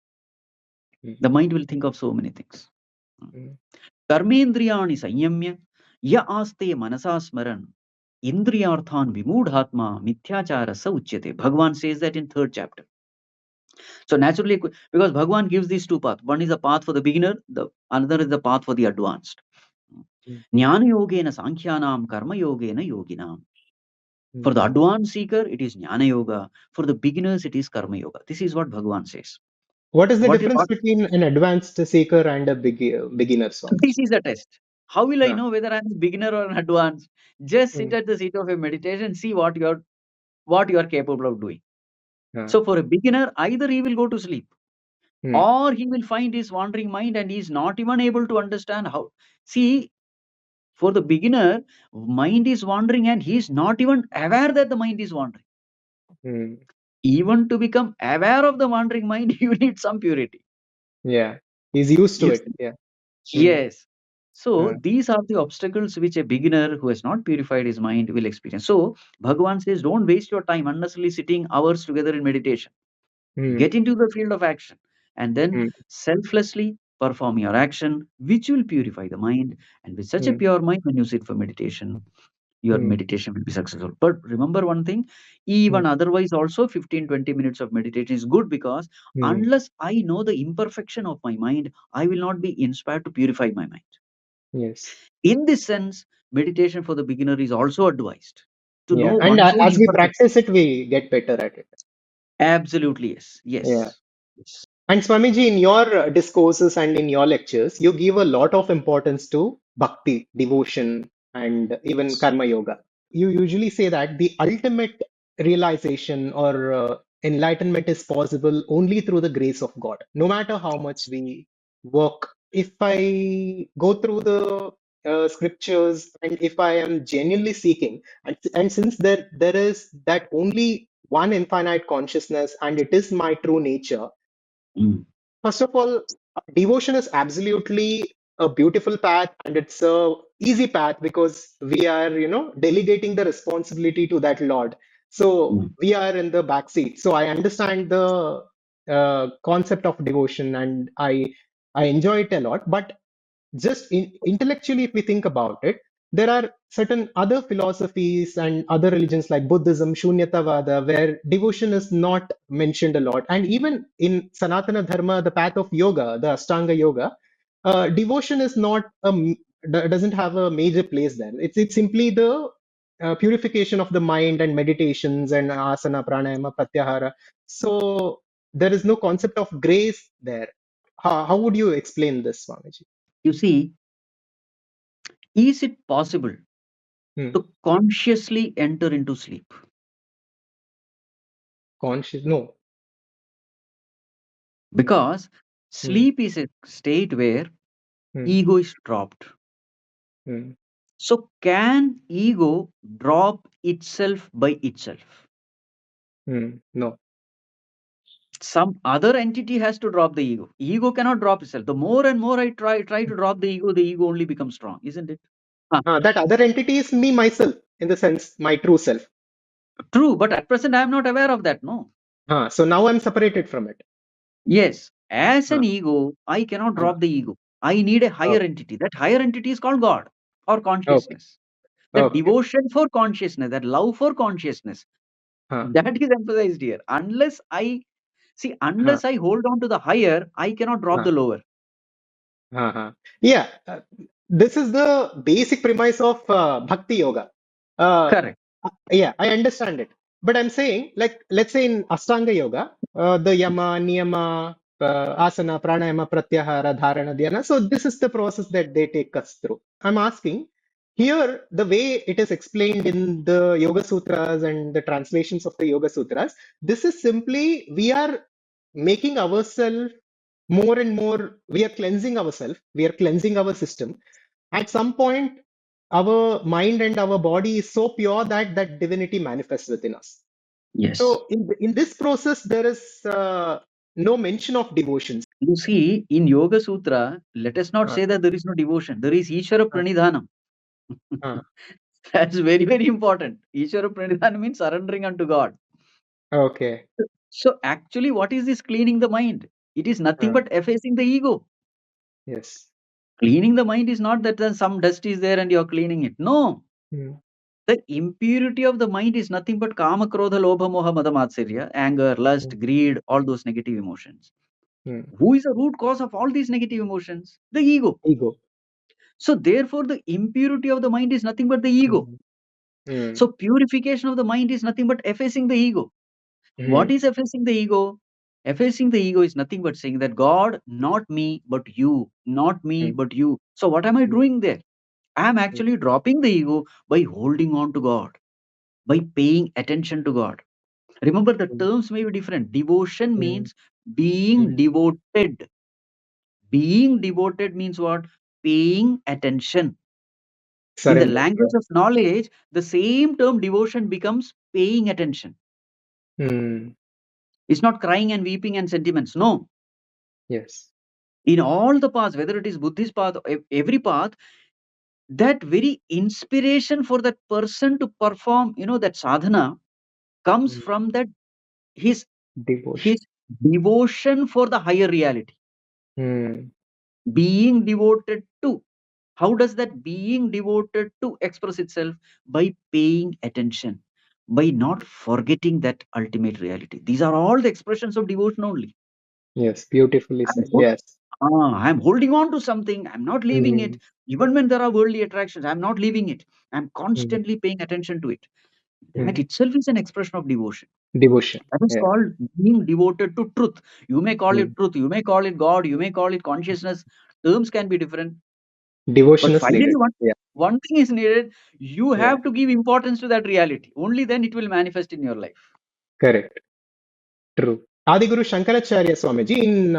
The mind will think of so many things. Karmendriyani sanyamya ya aste manasa smaran indriyarthan vimudhatma mithyachara sa uchyate. Bhagavan says that in third chapter. So naturally, because Bhagavan gives these two paths. One is a path for the beginner, the another is the path for the advanced. Jnana yogena sankhyanam karma yogena yoginam. For the advanced seeker, it is Jnana Yoga. For the beginners, it is Karma Yoga. This is what Bhagavan says. What is the What is difference what? between an advanced seeker and a beginner, This Swamiji? is a test. How will I Ah, know whether I'm a beginner or an advanced? Just sit mm, at the seat of a meditation, see what you are capable of doing. ah, So for a beginner, either he will go to sleep mm, or he will find his wandering mind and he is not even able to understand how. See, for the beginner, mind is wandering and he is not even aware that the mind is wandering. mm. Even to become aware of the wandering mind, you need some purity. Yeah, he's used to You it. see? Yeah. Mm, Yes. So ah, these are the obstacles which a beginner who has not purified his mind will experience. So Bhagavan says, don't waste your time unnecessarily sitting hours together in meditation. mm, Get into the field of action and then mm, selflessly perform your action, which will purify the mind. And with such a mm, pure mind, when you sit for meditation, your mm, meditation will be successful. But remember one thing, mm, even otherwise, also 15-20 minutes of meditation is good because mm. unless I know the imperfection of my mind, I will not be inspired to purify my mind. Yes. In this sense, meditation for the beginner is also advised to Yeah. know And one's own as we imperfection. practice it, we get better at it. Absolutely, yes. Yeah. Yes. Yes. And Swamiji, in your discourses and in your lectures, you give a lot of importance to bhakti, devotion, and even karma yoga. You usually say that the ultimate realization or enlightenment is possible only through the grace of God, no matter how much we work. If I go through the scriptures and if I am genuinely seeking, and since there is that only one infinite consciousness and it is my true nature. Mm, First of all, devotion is absolutely a beautiful path and it's a easy path because we are, delegating the responsibility to that Lord. So mm, we are in the back seat. So I understand the concept of devotion and I enjoy it a lot. But just intellectually, if we think about it, there are certain other philosophies and other religions like Buddhism, Shunyatavada, where devotion is not mentioned a lot. And even in Sanatana Dharma, the path of yoga, the Ashtanga Yoga, devotion is not doesn't have a major place there. It's simply the purification of the mind and meditations and asana, pranayama, pratyahara. So there is no concept of grace there. How would you explain this, Swamiji? You see, is it possible Hmm. to consciously enter into sleep? Conscious? No. Because Hmm. sleep is a state where Hmm. ego is dropped. Hmm. So, can ego drop itself by itself? Hmm. No. Some other entity has to drop the ego. Ego cannot drop itself. The more and more I try to drop the ego only becomes strong, isn't it? Huh. That other entity is me, myself, in the sense, my true self. True, but at present I am not aware of that. No. So now I'm separated from it. Yes, as Huh. an ego, I cannot Huh. drop the ego. I need a higher Okay. entity. That higher entity is called God or Okay. consciousness. That Okay. devotion for consciousness, that love for consciousness, Huh. that is emphasized here. Huh. Unless I hold on to the higher, I cannot drop Huh. the lower. Huh. Yeah. This is the basic premise of Bhakti Yoga. Uh, Correct. yeah, I understand it. But I'm saying, like, let's say in Ashtanga Yoga, the Yama, Niyama, Asana, Pranayama, Pratyahara, Dharana, Dhyana. So this is the process that they take us through. I'm asking here, the way it is explained in the Yoga Sutras and the translations of the Yoga Sutras, this is simply we are making ourselves more and more, we are cleansing ourselves, we are cleansing our system. At some point, our mind and our body is so pure that that divinity manifests within us. Yes. So in this process, there is no mention of devotions. You see, in Yoga Sutra, let us not Uh, say that there is no devotion. There is Ishvara uh, Pranidhanam. uh, That's very, very important. Ishvara Pranidhanam means surrendering unto God. okay. So actually, what is this cleaning the mind? It is nothing Uh, but effacing the ego. yes. Cleaning the mind is not that then some dust is there and you're cleaning it. No. Mm, The impurity of the mind is nothing but kama, krodha, lobha, moha, mada, matsarya, anger, mm, lust, greed, all those negative emotions. mm. Who is the root cause of all these negative emotions? The ego. Ego. So therefore, the impurity of the mind is nothing but the ego. Mm, mm, So purification of the mind is nothing but effacing the ego. What mm, is effacing the ego? Effacing the ego is nothing but saying that God, not me, but you, not me, mm, but you. So what am I mm, doing there? I am mm, actually dropping the ego by holding on to God, by paying attention to God. Remember, the mm, terms may be different. Devotion mm, means being mm. devoted. Being devoted means what? Paying attention. In the Surrender. language Yeah. of knowledge, the same term devotion becomes paying attention. Mm, It's not crying and weeping and sentiments. No. yes. In all the paths, whether it is Buddhist path, every path, that very inspiration for that person to perform, that sadhana comes Mm, from that his devotion. his devotion for the higher reality, Mm, being devoted to. How does that being devoted to express itself? By paying attention, by not forgetting that ultimate reality. These are all the expressions of devotion only. yes. Beautifully I'm, said. hol- Yes. I'm holding on to something, I'm not leaving it. Mm, Even when there are worldly attractions, I'm not leaving it. I'm mm, constantly paying attention to it. That mm. itself is an expression of devotion. Devotion. That is Yeah. called being devoted to truth. You may call it Mm. truth, you may call it God, you may call it consciousness. Terms can be different. Devotion But is finally, needed. Yeah. one thing is needed. You Yeah. have to give importance to that reality. Only then it will manifest in your life. Correct. True. Adiguru Shankaracharya Swamiji, in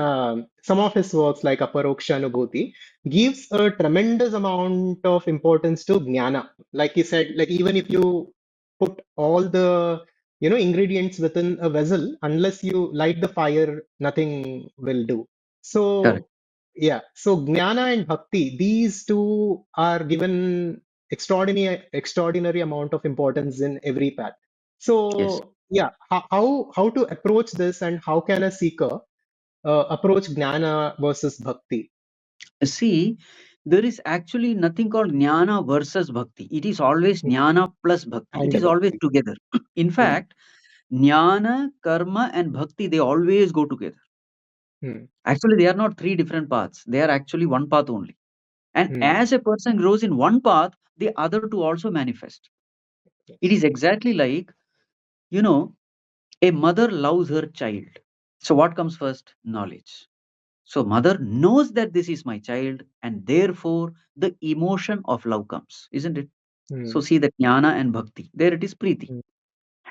some of his works like Aparokshanubhuti, gives a tremendous amount of importance to jnana. Like he said, like even if you put all the ingredients within a vessel, unless you light the fire, nothing will do. Correct. So yeah, so jnana and bhakti, these two are given extraordinary amount of importance in every path. Yes. So yeah, how to approach this, and how can a seeker approach jnana versus bhakti? See, there is actually nothing called jnana versus bhakti. It is always Hmm. jnana plus bhakti. It And is always bhakti. together. In Hmm, fact, jnana, karma, and bhakti, they always go together. hmm, Actually, they are not three different paths. They are actually one path only. And hmm. as a person grows in one path, the other two also manifest. It Yes. is exactly like, you know, a mother loves her child. So what comes first? Knowledge. So mother knows that this is my child, and therefore the emotion of love comes, isn't it? So Hmm, see that jnana and bhakti. There it is preeti. hmm,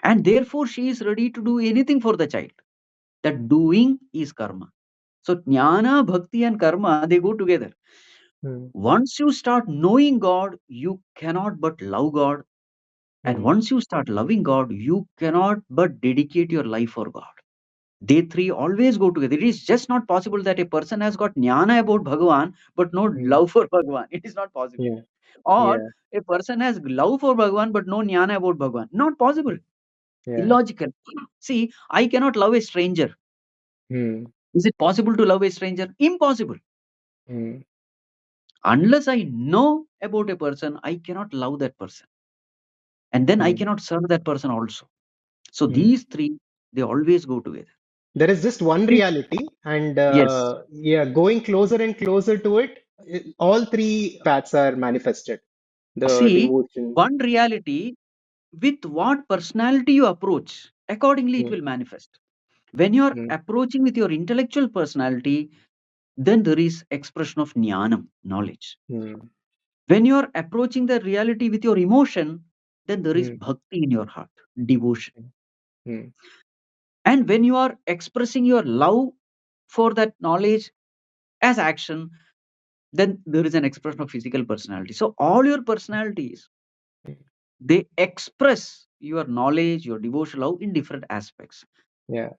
And therefore she is ready to do anything for the child. That doing is karma. So jnana, bhakti, and karma, they go together. hmm, Once you start knowing God, you cannot but love God. And hmm, once you start loving God, you cannot but dedicate your life for God. They three always go together. It is just not possible that a person has got jnana about Bhagavan but no hmm. love for Bhagavan. It is not possible. Yeah, Or yeah, a person has love for Bhagavan but no jnana about Bhagavan. Not possible. yeah. Illogical. See, I cannot love a stranger. Hmm, Is it possible to love a stranger? Impossible. hmm, Unless I know about a person, I cannot love that person. And then I hmm, cannot serve that person also. So hmm. these three, they always go together. There is just one See, reality, and yes. yeah, going closer and closer to it, all three paths are manifested. The See, devotion. one reality, with what personality you approach, accordingly it Hmm, will manifest. When you are hmm, approaching with your intellectual personality, then there is expression of jnanam, knowledge. hmm, When you are approaching the reality with your emotion, then there is hmm, bhakti in your heart, devotion. hmm, And when you are expressing your love for that knowledge as action, then there is an expression of physical personality. So all your personalities, hmm. they express your knowledge, your devotion, love in different aspects. Yeah.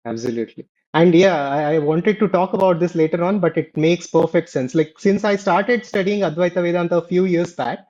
Absolutely. And yeah, I wanted to talk about this later on, but it makes perfect sense. Like since I started studying Advaita Vedanta a few years back,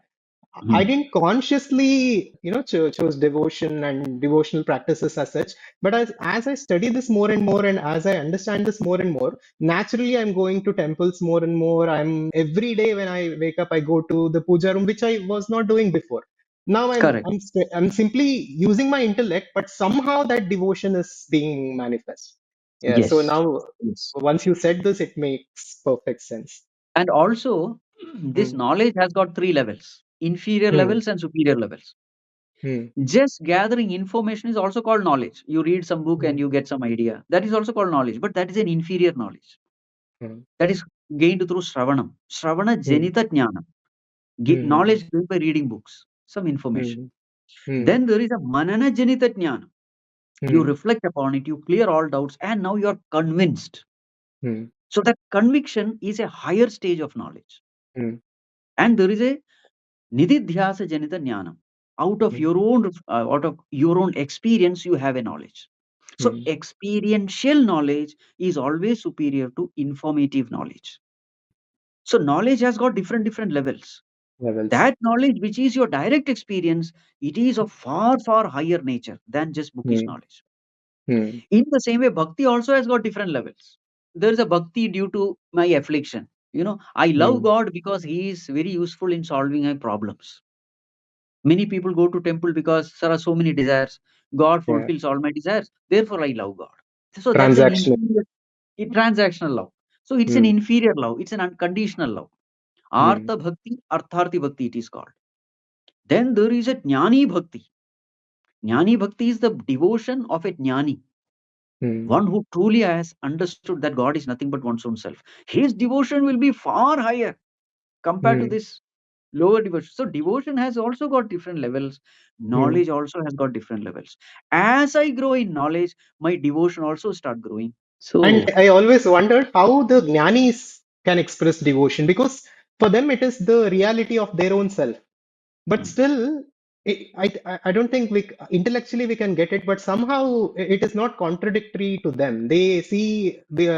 I Mhm. didn't consciously, chose devotion and devotional practices as such. But as I study this more and more, and as I understand this more and more, naturally I'm going to temples more and more. I'm every day when I wake up, I go to the puja room, which I was not doing before. Now Correct. I'm simply using my intellect, but somehow that devotion is being manifest. Yeah. So Yes. now, Yes. once you said this, it makes perfect sense. And also, this Hmm. knowledge has got three levels: inferior Hmm. levels and superior levels. Hmm. Just gathering information is also called knowledge. You read some book and you get some idea. That is also called knowledge, but that is an inferior knowledge. Hmm. That is gained through Shravanam. Shravana Hmm. Janita Jnana. Hmm. Knowledge gained by reading books, some information. Hmm. Hmm. Then there is a Manana Janita Jnana. You Hmm. reflect upon it, you clear all doubts, and now you are convinced. Hmm. So that conviction is a higher stage of knowledge. Hmm. And there is a Nididhyasa Janita Jnana. Hmm. Out of your own experience, you have a knowledge. So Hmm. experiential knowledge is always superior to informative knowledge. So knowledge has got different levels. Levels. That knowledge, which is your direct experience, it is of far higher nature than just bookish Hmm. knowledge. Hmm. In the same way, bhakti also has got different levels. There is a bhakti due to my affliction. I love Hmm. God because He is very useful in solving my problems. Many people go to temple because there are so many desires. God Yeah. fulfills all my desires. Therefore, I love God. So that's an Transactional. inferior, transactional love. So it's an Hmm. inferior love. It's an unconditional love. Hmm. Artha bhakti, artharthi bhakti it is called. Then there is a jnani bhakti. Jnani bhakti is the devotion of a jnani, Hmm. one who truly has understood that God is nothing but one's own self. His devotion will be far higher compared to Hmm. this lower devotion. So devotion has also got different levels. Hmm. Knowledge also has got different levels. As I grow in knowledge, my devotion also start growing. And So I always wondered how the jnanis can express devotion because for them it is the reality of their own self. But mm, still, I don't think intellectually we can get it, but somehow it is not contradictory to them. They see the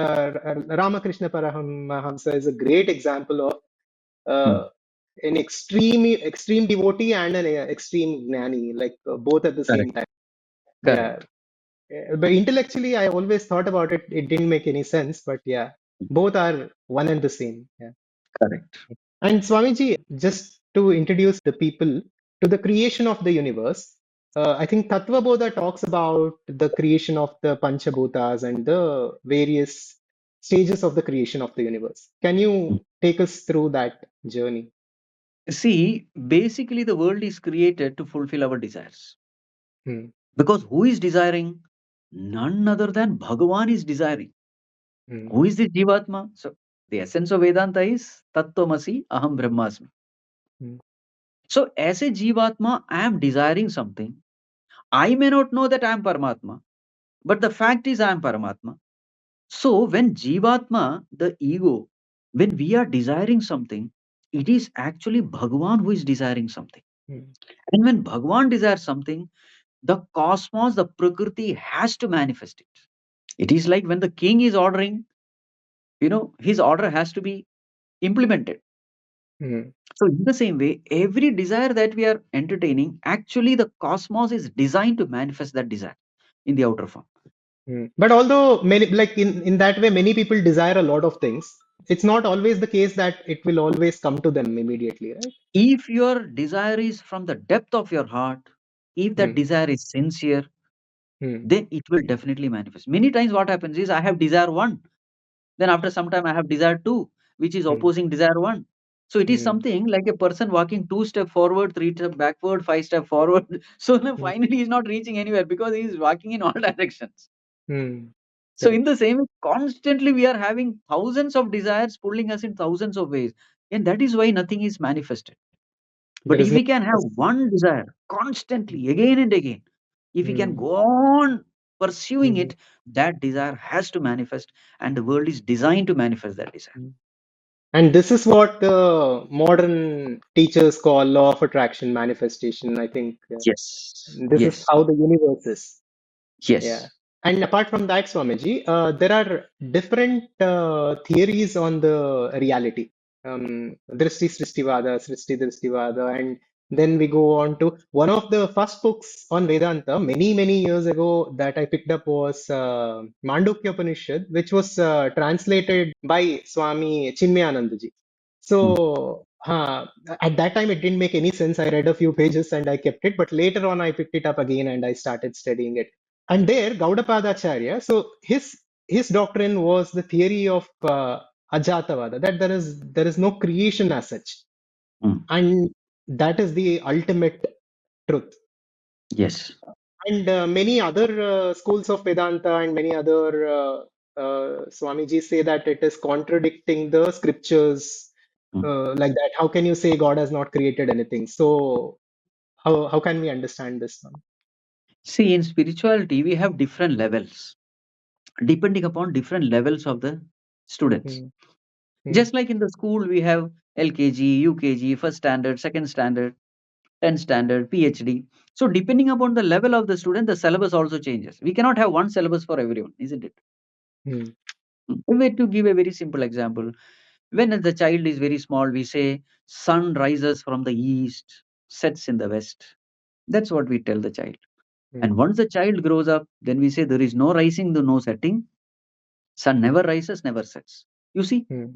Ramakrishna Paramahamsa is a great example of mm, an extreme devotee and an extreme gnani, like both at the same correct, time. Yeah. correct, But intellectually, I always thought about it. It didn't make any sense, but yeah, both are one and the same. Yeah. correct. And Swamiji, just to introduce the people to the creation of the universe, I think Tattva Bodha talks about the creation of the Panchabhutas and the various stages of the creation of the universe. Can Mm. you take us through that journey? See, basically the world is created to fulfill our desires. Hmm. Because who is desiring? None other than Bhagavan is desiring. Hmm. Who is this Jivatma? So the essence of Vedanta is Tattvamasi Aham Brahmasmi. Hmm. So as a Jivatma, I am desiring something. I may not know that I am Paramatma, but the fact is I am Paramatma. So when Jivatma, the ego, when we are desiring something, it is actually Bhagavan who is desiring something. Hmm. And when Bhagavan desires something, the cosmos, the Prakriti has to manifest it. It is like when the king is ordering, his order has to be implemented. Hmm. So, in the same way, every desire that we are entertaining, actually, the cosmos is designed to manifest that desire in the outer form. Hmm. But although many, like in that way, many people desire a lot of things, it's not always the case that it will always come to them immediately, right? If your desire is from the depth of your heart, if that Hmm. desire is sincere, Hmm. then it will definitely manifest. Many times, what happens is I have desire one, then after some time, I have desire two, which is Hmm. opposing desire one. So it is Hmm. something like a person walking two step forward, three step backward, five step forward. So then Hmm. finally, he's not reaching anywhere because he is walking in all directions. Hmm. So in Correct. the same way, constantly we are having thousands of desires pulling us in thousands of ways, and that is why nothing is manifested. There But is if no. we can have one desire constantly, again and again, if we can Hmm. go on pursuing Hmm. it, that desire has to manifest, and the world is designed to manifest that desire. Hmm. And this is what the modern teachers call law of attraction manifestation. I think Yes, this is yes, how the universe is. Yeah. yes. And apart from that, Swamiji, there are different theories on the reality. Drishti Srishtivada, Srishti Drishtivada, and then we go on to one of the first books on Vedanta many years ago that I picked up was Mandukya Upanishad, which was translated by Swami Chinmayanandaji. Mm, So at that time, it didn't make any sense. I read a few pages and I kept it, but later on, I picked it up again and I started studying it. And there, Gaudapadacharya, so his doctrine was the theory of Ajatavada, that there is no creation as such, mm, and that is the ultimate truth. Yes. And many other schools of Vedanta and many other Swamiji say that it is contradicting the scriptures Mm. like that. How can you say God has not created anything? So how can we understand this one? See, in spirituality, we have different levels depending upon different levels of the students. Hmm, hmm, Just like in the school, we have LKG, UKG, first standard, second standard, 10th standard, PhD. So, depending upon the level of the student, the syllabus also changes. We cannot have one syllabus for everyone, isn't it? hmm, To give a very simple example, when the child is very small, we say, sun rises from the east, sets in the west. That's what we tell the child. hmm, And once the child grows up, then we say there is no rising, no setting. Sun never rises, never sets. You see? hmm,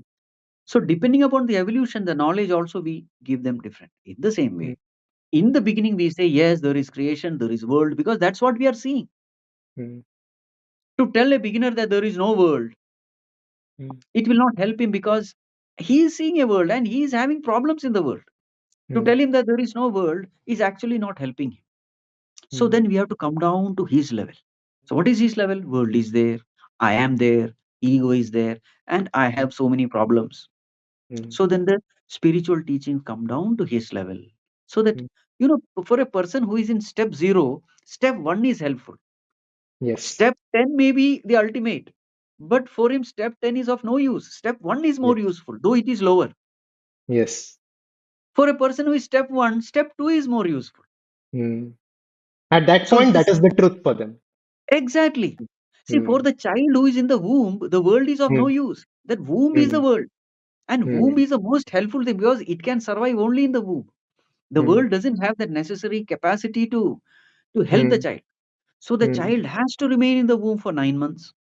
So depending upon the evolution, the knowledge also we give them different. In the same hmm, way, in the beginning we say yes, there is creation, there is world, because that's what we are seeing. hmm, To tell a beginner that there is no world, hmm, it will not help him because he is seeing a world and he is having problems in the world. To hmm, tell him that there is no world is actually not helping him. So hmm, then we have to come down to his level. So what is his level? World is there, I am there, ego is there, and I have so many problems. hmm, So then the spiritual teaching come down to his level. So that hmm. for a person who is in step 0, step 1 is helpful. Yes, Step 10 may be the ultimate. But for him, step 10 is of no use. Step 1 is more yes, useful, though it is lower. yes. For a person who is step 1, step 2 is more useful. Hmm. At that So point, that this is the truth for them. exactly. See, for Hmm, the child who is in the womb, the world is of no hmm, use. That womb is the hmm, world. And womb hmm, is the most helpful thing because it can survive only in the womb. The hmm, world doesn't have that necessary capacity to help the hmm, child. So the hmm, child has to remain in the womb for 9 months.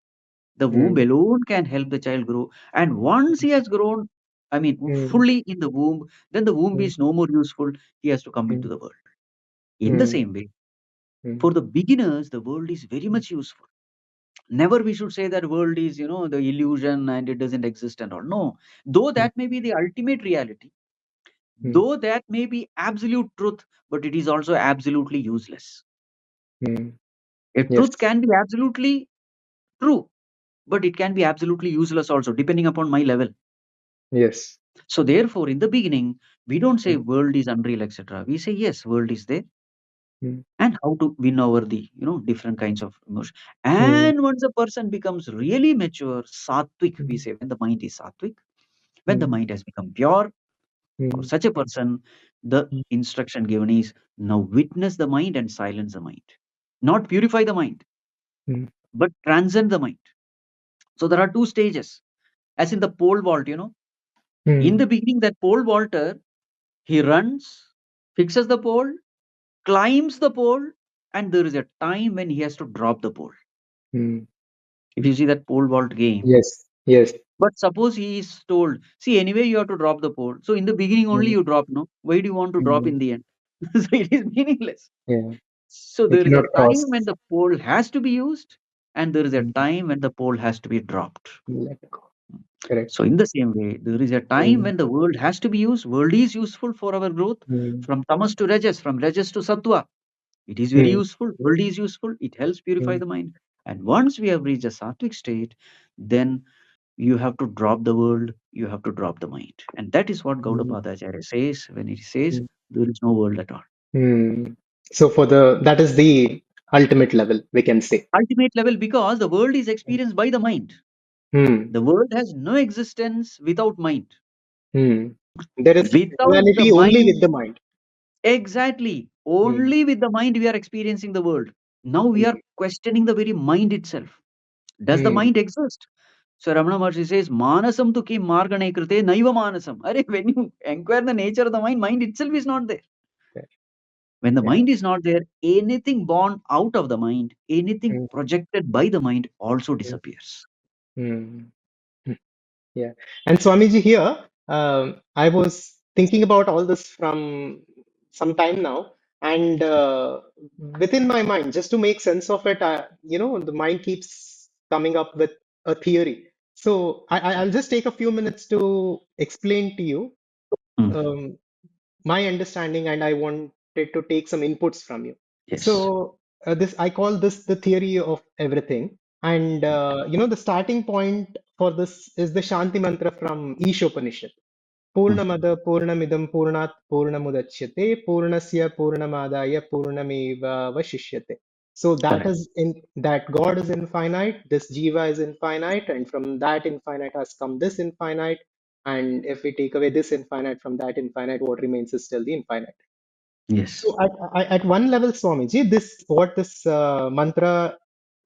The womb hmm, alone can help the child grow. And once he has grown, I mean, hmm, fully in the womb, then the womb hmm, is no more useful. He has to come into hmm, the world. In the hmm, same way, hmm, for the beginners, the world is very much useful. Never we should say that world is, the illusion and it doesn't exist and all. No, though hmm, that may be the ultimate reality, hmm, though that may be absolute truth, but it is also absolutely useless. hmm. A truth Yes, can be absolutely true, but it can be absolutely useless also, depending upon my level. yes. So therefore, in the beginning, we don't say Hmm, world is unreal, etc. We say yes, world is there, hmm, and how to win over the different kinds of emotion. hmm, And once a person becomes really mature, sattvic, we hmm, say when the mind is sattvic, when the hmm, mind has become pure, for hmm, such a person, the hmm, instruction given is now witness the mind and silence the mind, not purify the mind, hmm, but transcend the mind. So there are two stages, as in the pole vault. In hmm, the beginning, that pole vaulter, he runs, fixes the pole, climbs the pole, and there is a time when he has to drop the pole. hmm. If you see that pole vault game, Yes, yes. but suppose he is told, see, anyway, you have to drop the pole. So in the beginning only Hmm, you drop, no? Why do you want to drop hmm. in the end? So it is meaningless. Yeah, So we there is a cannot time cross. when the pole has to be used, and there is a Hmm, time when the pole has to be dropped. let go. Correct. So in the same way, there is a time Hmm, when the world has to be used. World is useful for our growth, hmm, from tamas to rajas, from rajas to sattva. It is very hmm, useful. World is useful. It helps purify hmm, the mind. And once we have reached a sattvic state, then you have to drop the world. You have to drop the mind. And that is what hmm, Gautapada Acharya says when he says hmm, there is no world at all. hmm. So for that is the ultimate level, we can say. Ultimate level, because the world is experienced by the mind. Hmm, The world has no existence without mind. hmm. There is Without the reality only with mind, the mind. exactly, Hmm, only with the mind we are experiencing the world. Now we are hmm, questioning the very mind itself. Does the hmm. mind exist? So Ramana Maharshi says, Manasam tu kim margane krite naiva manasam. Are, when you inquire the nature of the mind itself is not there. Yeah, When the yeah. mind is not there, anything born out of the mind, anything Hmm, projected by the mind also hmm, disappears. hmm. Yeah. And Swamiji here, I was thinking about all this from some time now, and within my mind, just to make sense of it, the mind keeps coming up with a theory. So I'll just take a few minutes to explain to you Hmm. um, my understanding, and I wanted to take some inputs from you. Yes. So this I call this the theory of everything. And the starting point for this is the Shanti mantra from Ishopanishad. Mm. Purnamada Purnamidam Purnat Purnamudachyate Purnasya Purnamadaya Purnameva Vashishyate. So that Correct. is in that God is infinite, this Jiva is infinite, and from that infinite has come this infinite. And if we take away this infinite from that infinite, what remains is still the infinite. Yes. So at one level, Swamiji, this what this mantra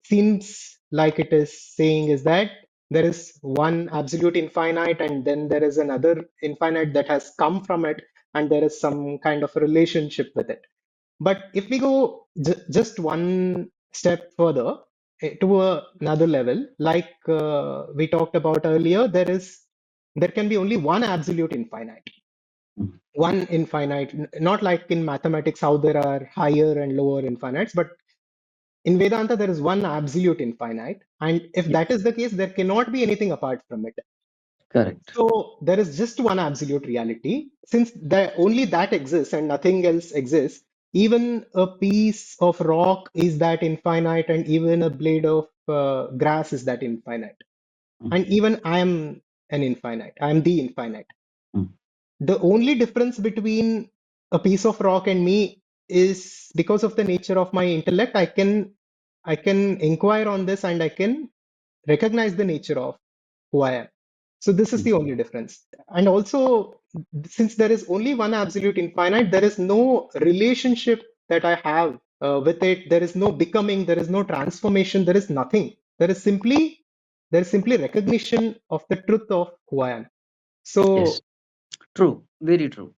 seems like it is saying is that there is one absolute infinite, and then there is another infinite that has come from it, and there is some kind of relationship with it. But if we go just one step further to another level, like we talked about earlier, there can be only one absolute infinite, Mm. one infinite, not like in mathematics how there are higher and lower infinites, but in Vedanta there is one absolute infinite, and if Yes. that is the case, there cannot be anything apart from it. Correct. So there is just one absolute reality. Since only that exists and nothing else exists, even a piece of rock is that infinite, and even a blade of grass is that infinite, Mm. and even I am an infinite. I am the infinite. Mm. The only difference between a piece of rock and me is because of the nature of my intellect. I can inquire on this, and I can recognize the nature of who I am. So this is Mm. the only difference. And also, since there is only one absolute infinite, there is no relationship that I have with it. There is no becoming. There is no transformation. There is nothing. There is simply recognition of the truth of who I am. Yes. So True. Very true.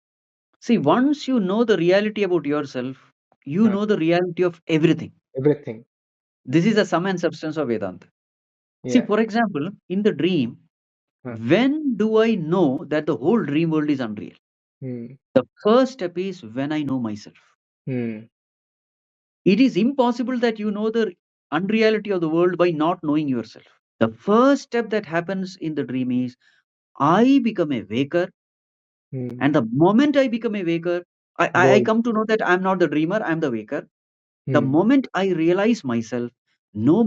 See, once you know the reality about yourself, you uh, know the reality of everything. everything. This is the sum and substance of Vedanta. See, Yeah. for example, in the dream, Uh, when do I know that the whole dream world is unreal? hmm, The first step is when I know myself. hmm, It is impossible that you know the unreality of the world by not knowing yourself. The first step that happens in the dream is I become a waker, hmm. and the moment I become a waker, I World. come to know that I'm not the dreamer, I'm the waker. The Hmm, moment I realize myself, know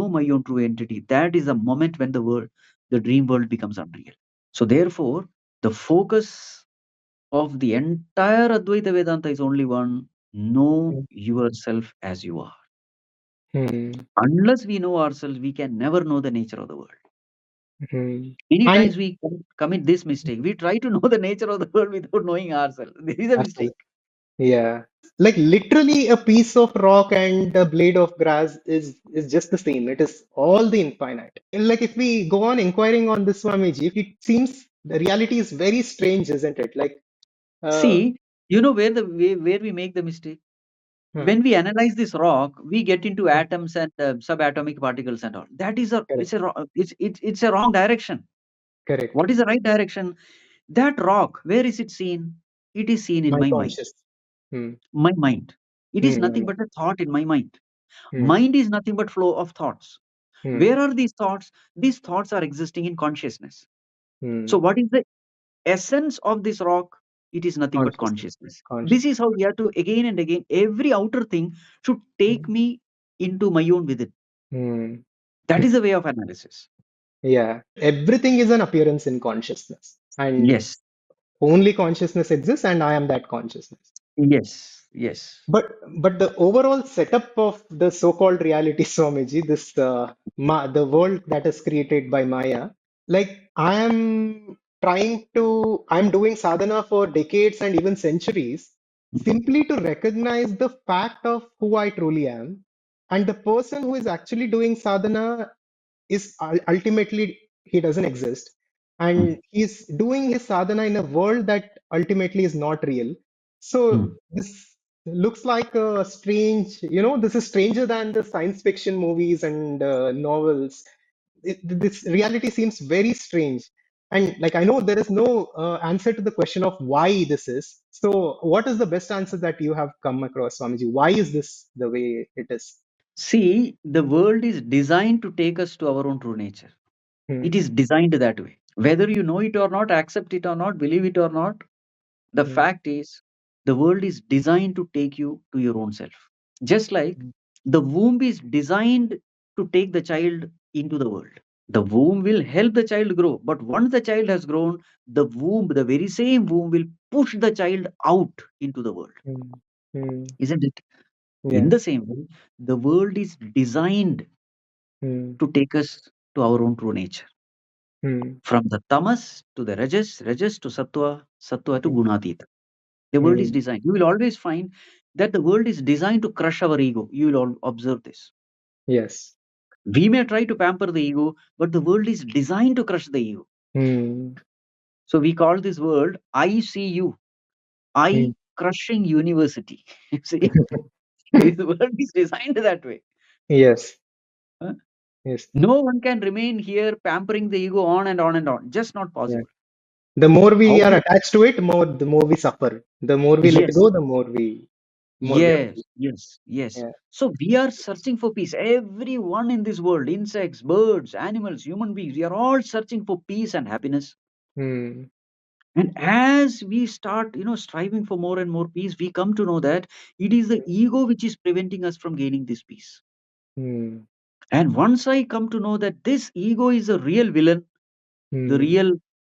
my own true entity, that is the moment when the dream world becomes unreal. So therefore, the focus of the entire Advaita Vedanta is only one: know hmm, yourself as you are. hmm, Unless we know ourselves, we can never know the nature of the world. hmm. Many And times we commit this mistake. We try to know the nature of the world without knowing ourselves. This is a ourselves. mistake. Yeah. Like literally a piece of rock and a blade of grass is just the same. It is all the infinite. And like if we go on inquiring on this Swamiji, it seems the reality is very strange, isn't it? Like uh, See, you know where we make the mistake? huh, When we analyze this rock, we get into huh, atoms and subatomic particles and all. That is a correct, it's a it's a wrong direction. correct. What is the right direction? That rock, where is it seen? It is seen in My my mind. conscious. Hmm, My mind. It is my nothing mind. but a thought in my mind. Hmm, Mind is nothing but flow of thoughts. hmm, Where are these thoughts? These thoughts are existing in consciousness. So hmm. what is the essence of this rock? It is nothing but Consciousness. consciousness. Conscious. This is how we have to again and again, every outer thing should take Hmm, me into my own within. hmm. That is the way of analysis. Yeah. Everything is an appearance in consciousness. And Yes, only consciousness exists, and I am that consciousness. yes, yes. But the overall setup of the so-called reality, Swamiji, this the world that is created by Maya, like I'm doing sadhana for decades and even centuries, simply to recognize the fact of who I truly am, and the person who is actually doing sadhana is ultimately he doesn't exist, Mm, and he's doing his sadhana in a world that ultimately is not real. So mm. this looks like a strange, this is stranger than the science fiction movies and novels. This reality seems very strange, and like I know there is no answer to the question of why this is. So what is the best answer that you have come across, Swamiji? Why is this the way it is? See, the world is designed to take us to our own true nature. Hmm, It is designed that way. Whether you know it or not, accept it or not, believe it or not, the hmm, fact is, The world is designed to take you to your own self. Just like the womb is designed to take the child into the world. The womb will help the child grow, but once the child has grown, the womb, the very same womb, will push the child out into the world. Mm. Mm. Isn't it? In Yeah. the same way, the world is designed Mm. to take us to our own true nature. Mm. From the tamas to the rajas, rajas to sattva, sattva to Mm. gunatita. The world is Mm. designed. You will always find that the world is designed to crush our ego. You will all observe this. Yes. We may try to pamper the ego, but the world is designed to crush the ego. Mm. So we call this world ICU, I Mm. crushing university. You see, this world is designed that way. Yes. Huh? Yes. No one can remain here pampering the ego on and on and on. Just not Yeah. possible. The more we How are we? attached to it, the more we suffer. The more we let Yes, go, the more we are yes, free. yes, yes. Yeah. So we are searching for peace. Everyone in this world, insects, birds, animals, human beings, we are all searching for peace and happiness. Mm. And as we start, striving for more and more peace, we come to know that it is the ego which is preventing us from gaining this peace. Mm. And once I come to know that this ego is a real villain, the Mm. real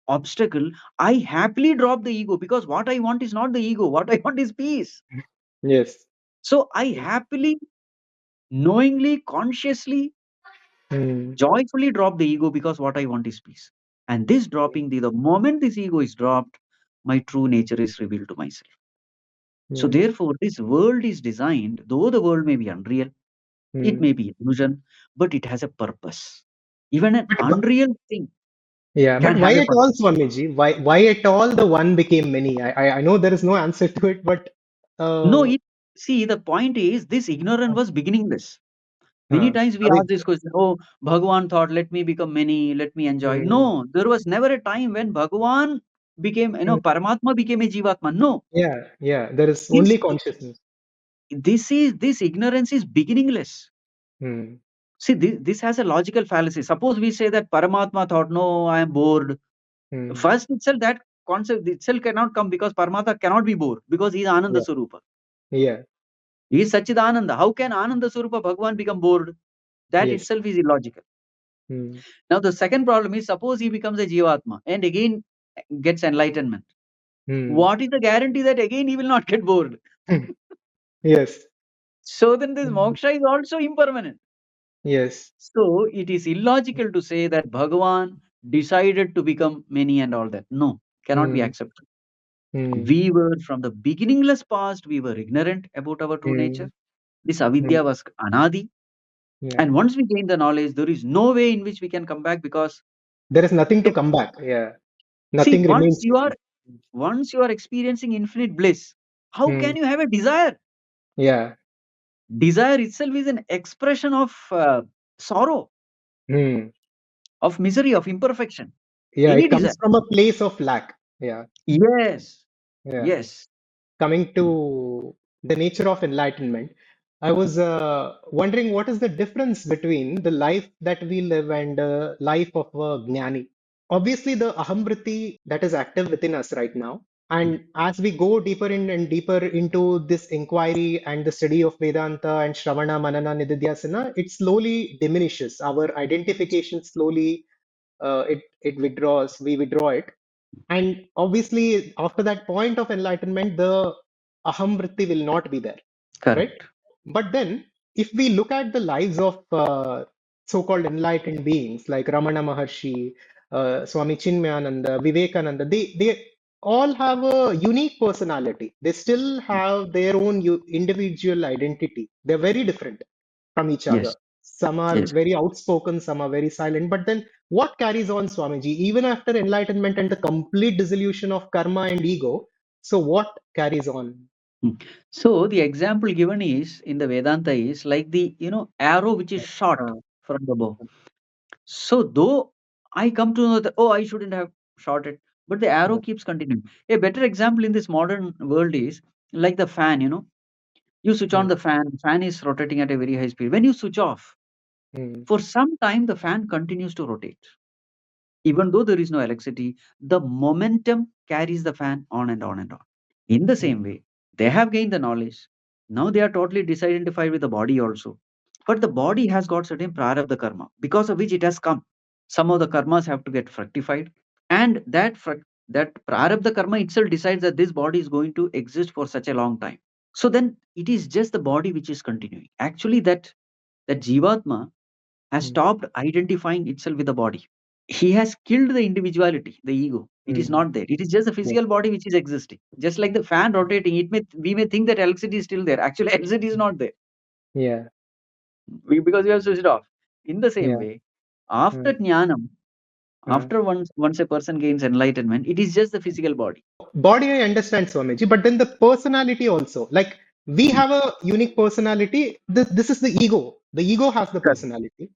obstacle, I happily drop the ego, because what I want is not the ego. What I want is peace. Yes. So I happily, knowingly, consciously, Mm. joyfully drop the ego, because what I want is peace. And this dropping, the moment this ego is dropped, my true nature is revealed to myself. So Yeah. therefore, this world is designed, though the world may be unreal, it may Mm. be illusion, but it has a purpose. Even an But, unreal thing yeah, but can why have a at all, purpose. Swamiji? Why at all the one became many? I know there is no answer to it, but No, uh, see, the point is this ignorance was beginningless. Many uh, times we I ask this question, oh, Bhagavan thought, let me become many, let me enjoy. mm, No, there was never a time when Bhagavan became, Paramatma became a Jivatma. No, yeah, yeah, there is this, only consciousness. this ignorance is beginningless. Mm. See, this has a logical fallacy. Suppose we say that Paramatma thought, no, I am bored. Mm. First itself, that concept itself cannot come, because Paramatma cannot be bored, because he is Ananda Yeah, Swarupa. yeah, He is Sachidananda. How can Ananda Swarupa Bhagavan become bored? That yes. itself is illogical. Mm. Now, the second problem is, suppose he becomes a Jivatma and again gets enlightenment. Mm. What is the guarantee that again he will not get bored? Yes. So then this Mm. moksha is also impermanent. Yes. So it is illogical to say that Bhagavan decided to become many and all that. No, cannot be Mm. accepted. Mm. We were from the beginningless past, we were ignorant about our true nature. Mm. This Mm. avidya was anadi. Yeah. And once we gain the knowledge, there is no way in which we can come back, because There is nothing to if, come back. Yeah. see, Nothing remains to be. once you are experiencing infinite bliss, how Mm. can you have a desire? Yeah. Desire itself is an expression of sorrow, Mm. of misery, of imperfection. Yeah. Any It desire. comes from a place of lack. Yeah. Yes. Yeah. Yes. Coming to the nature of enlightenment, I was wondering what is the difference between the life that we live and the life of a jnani. Obviously, the ahamvriti that is active within us right now. And as we go deeper in and deeper into this inquiry and the study of Vedanta and Shravana, Manana, Nididhyasana, it slowly diminishes. Our identification slowly it withdraws. We withdraw it, and obviously, after that point of enlightenment, the aham vritti will not be there, right? Correct. But then, if we look at the lives of so-called enlightened beings like Ramana Maharshi, Swami Chinmayananda, Vivekananda, they all have a unique personality. They still have their own individual identity. They're very different from each other. Yes. Some are Yes. very outspoken, some are very silent. But then, what carries on, Swamiji, even after enlightenment and the complete dissolution of karma and ego? So, what carries on? Hmm. So the example given is in the Vedanta is like the arrow which is shot Uh, from the bow. So though I come to know that, oh, I shouldn't have shot it, but the arrow uh, keeps continuing. A better example in this modern world is like the fan. You switch on mm, the fan is rotating at a very high speed. When you switch off, mm, for some time the fan continues to rotate. Even though there is no electricity, the momentum carries the fan on and on and on. In the mm, same way, They have gained the knowledge. Now they are totally disidentified with the body also. But the body has got certain prarabdha karma, because of which it has come. Some of the karmas have to get fructified. And that prarabdha karma itself decides that this body is going to exist for such a long time. So then it is just the body which is continuing. Actually, that Jivatma has Mm, stopped identifying itself with the body. He has killed the individuality, the ego. It is mm, not there. It is just the yeah, physical body which is existing. Just like the fan rotating, we may think that electricity is still there. Actually, electricity is not there. yeah, Because we have switched off. In the same yeah. way, after Mm, jnanam, mm. after once a person gains enlightenment, it is just the physical body. Body I understand, Swamiji, but then the personality also. Like we Mm. have a unique personality. This is the ego. The ego has the Correct. personality.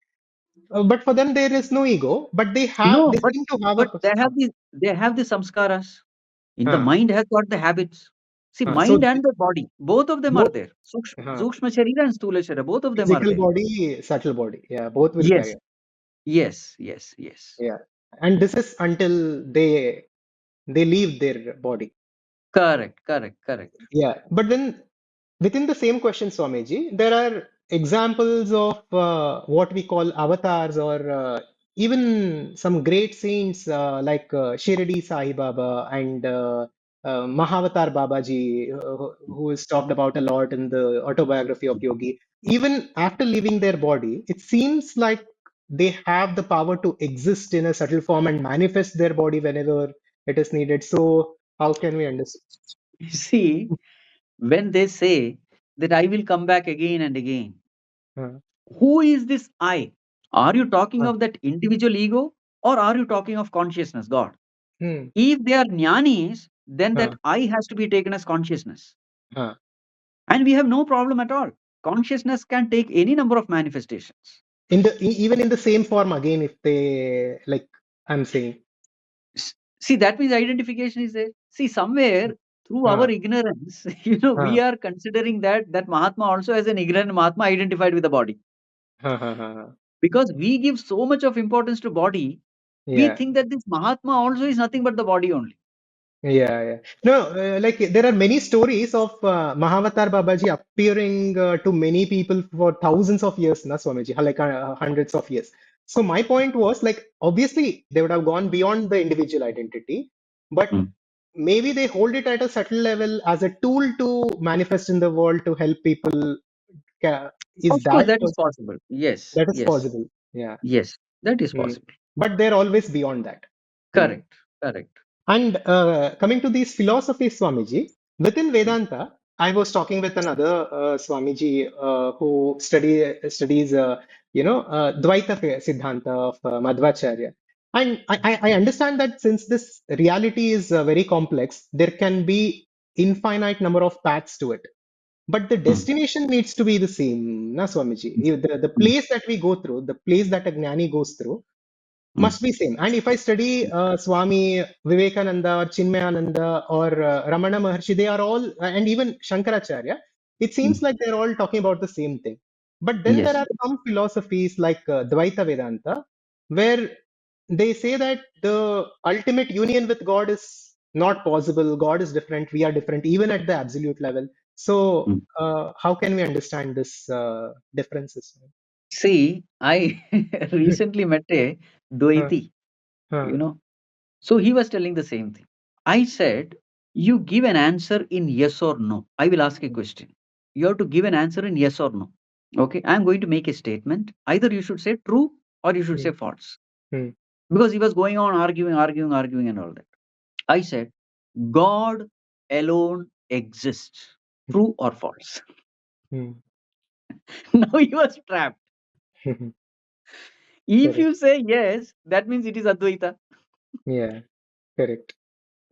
But for them there is no ego, but No, they seem to have a but they have the samskaras. In the uh, mind has got the habits. See, so mind and the body, both of them are both there. uh, Sukshma Sharira and Sthula Sharira, both of them are physical there. body, subtle body. Yeah, both will carry Yes, on. yes, yes, yes. Yeah. And this is until they leave their body. Correct, correct, correct. Yeah. But then within the same question, Swamiji, there are examples of what we call avatars or even some great saints like Shirdi Sai Baba and Mahavatar Babaji, who is talked about a lot in the autobiography of Yogi. Even after leaving their body, it seems like they have the power to exist in a subtle form and manifest their body whenever it is needed. So, how can we understand? You see, when they say that I will come back again and again, Uh, who is this I? Are you talking uh, of that individual ego, or are you talking of consciousness, God? hmm, If they are jnanis, then uh, that I has to be taken as consciousness. uh. And we have no problem at all. Consciousness can take any number of manifestations. Even in the same form again, if they like, I'm saying, See, that means identification is there. See, somewhere through our uh, ignorance, uh, we are considering that Mahatma also as an ignorant Mahatma identified with the body. uh, Because we give so much of importance to body, we yeah. think that this Mahatma also is nothing but the body only. Yeah, yeah. No, like there are many stories of Mahavatar Babaji appearing to many people for thousands of years, na Swamiji, like hundreds of years. So my point was like, obviously they would have gone beyond the individual identity, but Mm. maybe they hold it at a subtle level as a tool to manifest in the world to help people. Is Of course, that that is possible. Yes, that is yes, possible? Yeah. yes, that is Mm. possible. But they're always beyond that. Mm. Correct, correct. And coming to these philosophies, Swamiji, within Mm, Vedanta, I was talking with another Swamiji who studies, Dvaita Siddhanta of Madhvacharya. And I understand that since this reality is very complex, there can be infinite number of paths to it. But the mm, destination needs to be the same, na Swamiji? The mm, place that we go through, the place that a Gnani goes through, mm, must be same. And if I study Swami Vivekananda or Chinmayananda or Ramana Maharshi, they are all, and even Shankaracharya, it mm. seems like they're all talking about the same thing. But then there Yes. are some philosophies like Dvaita Vedanta, where they say that the ultimate union with God is not possible. God is different. We are different, even at the absolute level. So, Mm. how can we understand this differences? See, I recently met a Huh, Dvaiti, you huh, know. So he was telling the same thing. I said, you give an answer in yes or no. I will ask a question. You have to give an answer in yes or no. Okay, I'm going to make a statement. Either you should say true or you should hmm, say false. hmm, Because he was going on arguing, and all that. I said, God alone exists. True or false? hmm, Now he was trapped. hmm. If Correct. you say yes, that means it is Advaita. Yeah, correct.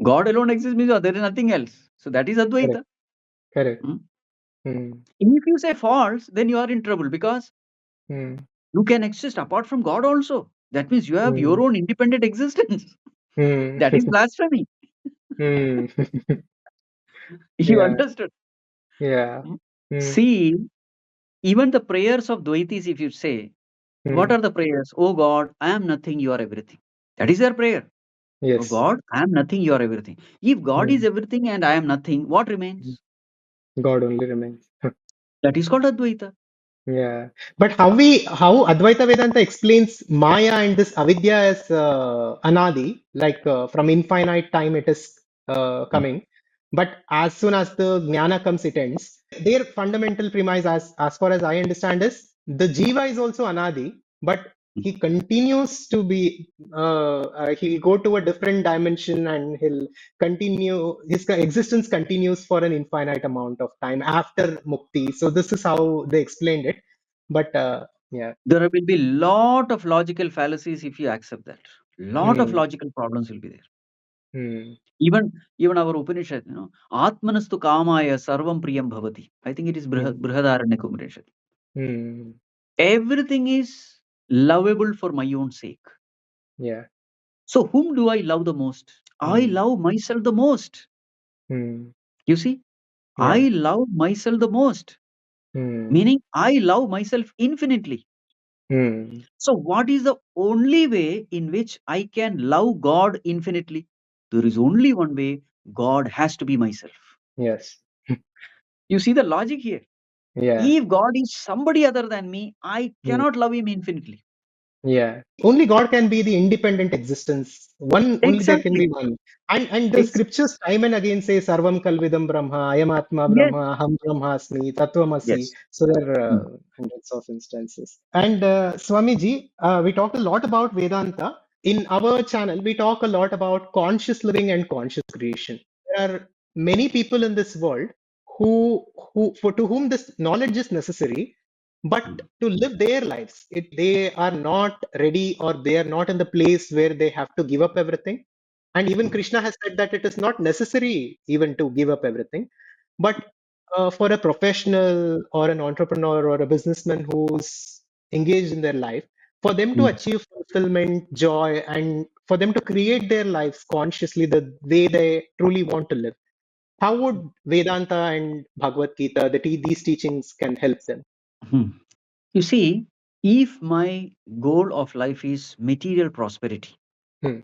God alone exists means there is nothing else. So that is Correct. Advaita. Correct. Mm. Hmm. If you say false, then you are in trouble because Hmm. you can exist apart from God also. That means you have Hmm. your own independent existence. Hmm. That is blasphemy. Hmm. You Yeah. understood? Yeah. Mm. Hmm. See, even the prayers of Dvaitis, if you say, what Hmm. are the prayers? Oh God, I am nothing, you are everything. That is their prayer. Oh Yes. God, I am nothing, you are everything. If God is Hmm. everything and I am nothing, what Hmm. remains? God only remains. That is called Advaita. Yeah, but how Advaita Vedanta explains Maya and this avidya as anadi, like from infinite time it is Mm, coming, but as soon as the jnana comes, it ends. Their fundamental premise, as far as I understand, is the jiva is also anadi, but mm. he continues to be. He'll go to a different dimension and he'll continue. His existence continues for an infinite amount of time after mukti. So this is how they explained it, but yeah. There will be lot of logical fallacies if you accept that. Lot of Hmm. logical problems will be there. Hmm. Even our Upanishad, Atmanastu kamaya sarvam priyam bhavati. I think it is Hmm. Brihadaranyaka Upanishad. Hmm. Everything is lovable for my own sake. Yeah. So whom do I love the most? I Hmm. love myself the most. Hmm. You see, Yeah. I love myself the most, Hmm. meaning I love myself infinitely. Hmm. So what is the only way in which I can love God infinitely? There is only one way. God has to be myself. Yes. You see the logic here. Yeah. If God is somebody other than me, I Hmm. cannot love him infinitely. Yeah. Only God can be the independent existence. One, only there can Exactly. be one. And the Ex- scriptures time and again say Sarvam Kalvidam Brahma, Ayam Atma yes. Brahma, Aham Brahmasmi, Tattvamasi. Yes. So there are Mm. hundreds of instances. And Swamiji, we talked a lot about Vedanta. In our channel, we talk a lot about conscious living and conscious creation. There are many people in this world who for to whom this knowledge is necessary, but Mm. to live their lives, they are not ready, or they are not in the place where they have to give up everything. And even Mm. Krishna has said that it is not necessary even to give up everything. But for a professional or an entrepreneur or a businessman who's engaged in their life, for them to Mm. achieve fulfillment, joy, and for them to create their lives consciously the way they truly want to live, how would Vedanta and Bhagavad Gita, these teachings can help them? Mm. You see, if my goal of life is material prosperity, Hmm,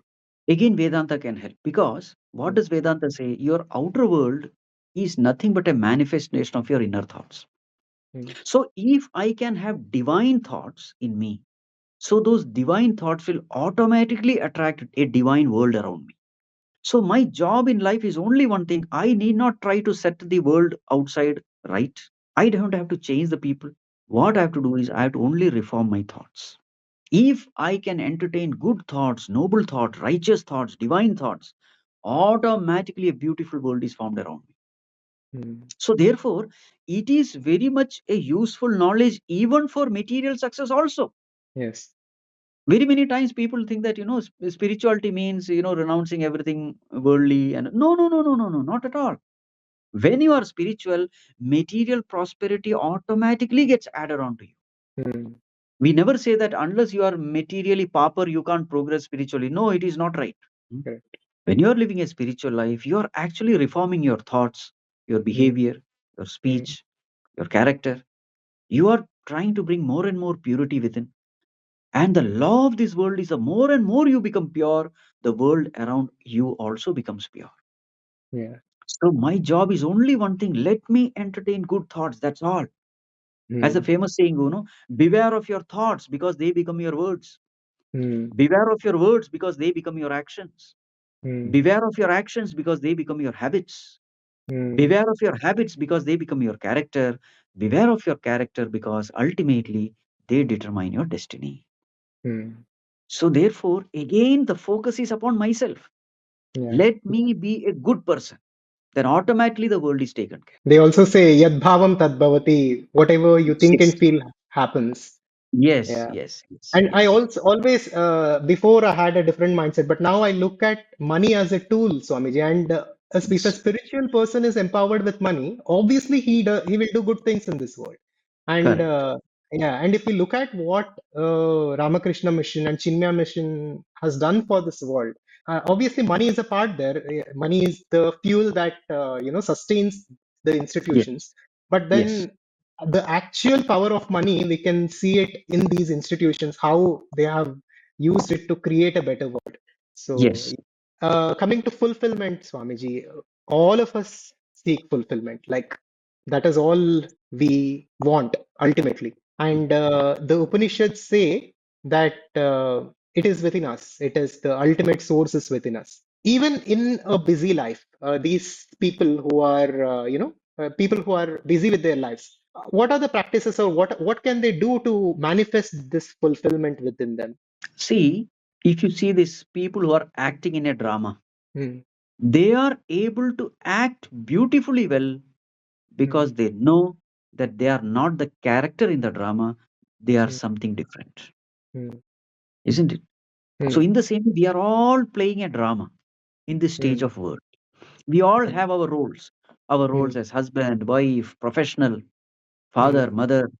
again Vedanta can help, because what hmm, does Vedanta say? Your outer world is nothing but a manifestation of your inner thoughts. hmm, So if I can have divine thoughts in me, so those divine thoughts will automatically attract a divine world around me. So my job in life is only one thing. I need not try to set the world outside right. I don't have to change the people. What I have to do is I have to only reform my thoughts. If I can entertain good thoughts, noble thoughts, righteous thoughts, divine thoughts, automatically a beautiful world is formed around me. hmm. So therefore, it is very much a useful knowledge even for material success also. Yes. Very many times people think that spirituality means renouncing everything worldly, and no, not at all. When you are spiritual, material prosperity automatically gets added on to you. Hmm. We never say that unless you are materially pauper you can't progress spiritually. No, it is not right. Hmm? Correct. When you are living a spiritual life, you are actually reforming your thoughts, your Hmm, behavior, your hmm, speech, your character. You are trying to bring more and more purity within. And the law of this world is the more and more you become pure, the world around you also becomes pure. yeah. So my job is only one thing. Let me entertain good thoughts. That's all. As a Hmm, famous saying, beware of your thoughts because they become your words. hmm, Beware of your words because they become your actions. hmm, Beware of your actions because they become your habits. hmm, Beware of your habits because they become your character. Beware of your character because ultimately they determine your destiny. hmm. So therefore, again, the focus is upon myself. Yeah. Let me be a good person. Then automatically the world is taken care. They also say yad bhavam tad bhavati. Whatever you think and Yes. feel happens. Yes, Yeah. yes, yes, And I yes. also always before I had a different mindset, but now I look at money as a tool, Swamiji. And if a Yes. spiritual person is empowered with money, obviously he will do good things in this world. And Correct. yeah, and if we look at what Ramakrishna Mission and Chinmaya Mission has done for this world, obviously money is a part there. Money is the fuel that sustains the Yes, institutions. But yes, then the actual power of money, we can see it in these institutions, how they have used it to create a better world. So yes. coming to fulfillment, Swamiji, all of us seek fulfillment. Like That is all we want ultimately. And the Upanishads say that it is within us. It is the ultimate source is within us. Even in a busy life, these people who are, people who are busy with their lives, what are the practices or what can they do to manifest this fulfillment within them? See, if you see these people who are acting in a drama, Hmm, they are able to act beautifully well hmm, because they know that they are not the character in the drama, they are hmm, something different, hmm, isn't it? So, hmm, in the same way, we are all playing a drama in this stage hmm, of world. We all hmm, have our roles hmm, as husband, wife, professional, father, hmm, mother.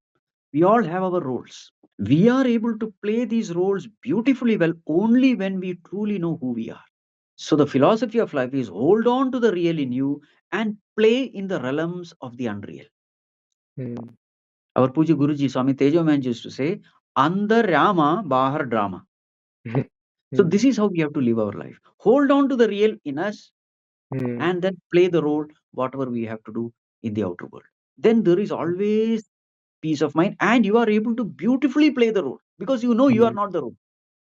We all have our roles. We are able to play these roles beautifully well only when we truly know who we are. So, the philosophy of life is hold on to the real in you and play in the realms of the unreal. hmm, Our Puja Guruji Swami Tejoman used to say, Andar Rama, Bahar Drama. hmm, So, hmm, this is how we have to live our life. Hold on to the real in us hmm, and then play the role, whatever we have to do in the outer world. Then there is always peace of mind and you are able to beautifully play the role because you know you are hmm, not the role.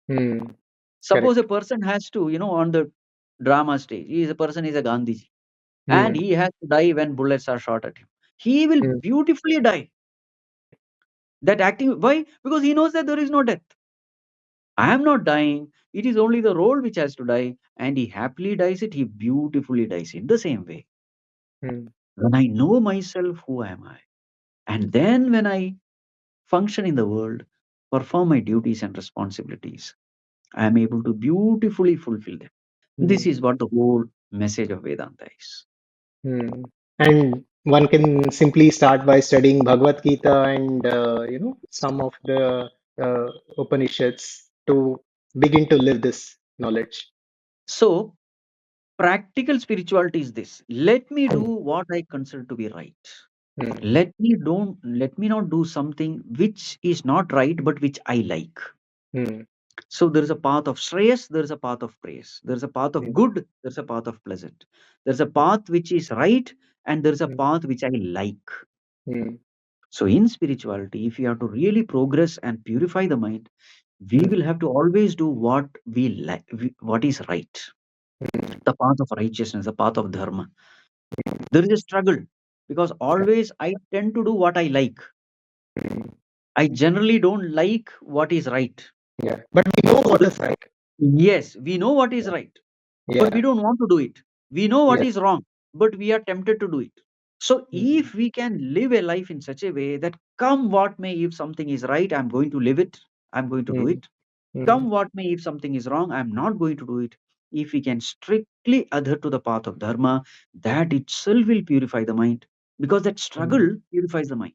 hmm. Suppose a Correct. person has to, on the drama stage, he is a person is a Gandhiji and Hmm, he has to die when bullets are shot at him. He will hmm, beautifully die. That acting, why? Because he knows that there is no death. I am not dying. It is only the role which has to die, and he happily dies it. He beautifully dies in the same way. hmm, When I know myself, who am I? And then when I function in the world, perform my duties and responsibilities, I am able to beautifully fulfill them. This hmm, is what the whole message of Vedanta is. hmm. And one can simply start by studying Bhagavad Gita and some of the uh, Upanishads to begin to live this knowledge. So, practical spirituality is this: let me do Hmm, what I consider to be right. hmm, Let me not do something which is not right but which I like. hmm, So there is a path of Shreyas, there is a path of praise. There is a path of hmm, good, there's a path of pleasant. There's a path which is right, and there's a hmm, path which I like. hmm, So in spirituality, if you have to really progress and purify the mind, we hmm, will have to always do what we like, what is right. The path of righteousness, the path of dharma. There is a struggle because always I tend to do what I like. hmm. I generally don't like what is right. Yeah, but we know So what is right. yes, we know what is right, but we Yeah. don't want to do it. We know what Yes. is wrong, but we are tempted to do it. So Hmm, if we can live a life in such a way that come what may, if something is right, I'm going to live it, I'm going to do hmm, it. hmm, Come what may, if something is wrong, I'm not going to do it. If we can strictly adhere to the path of dharma, that itself will purify the mind because that hmm, struggle purifies the mind.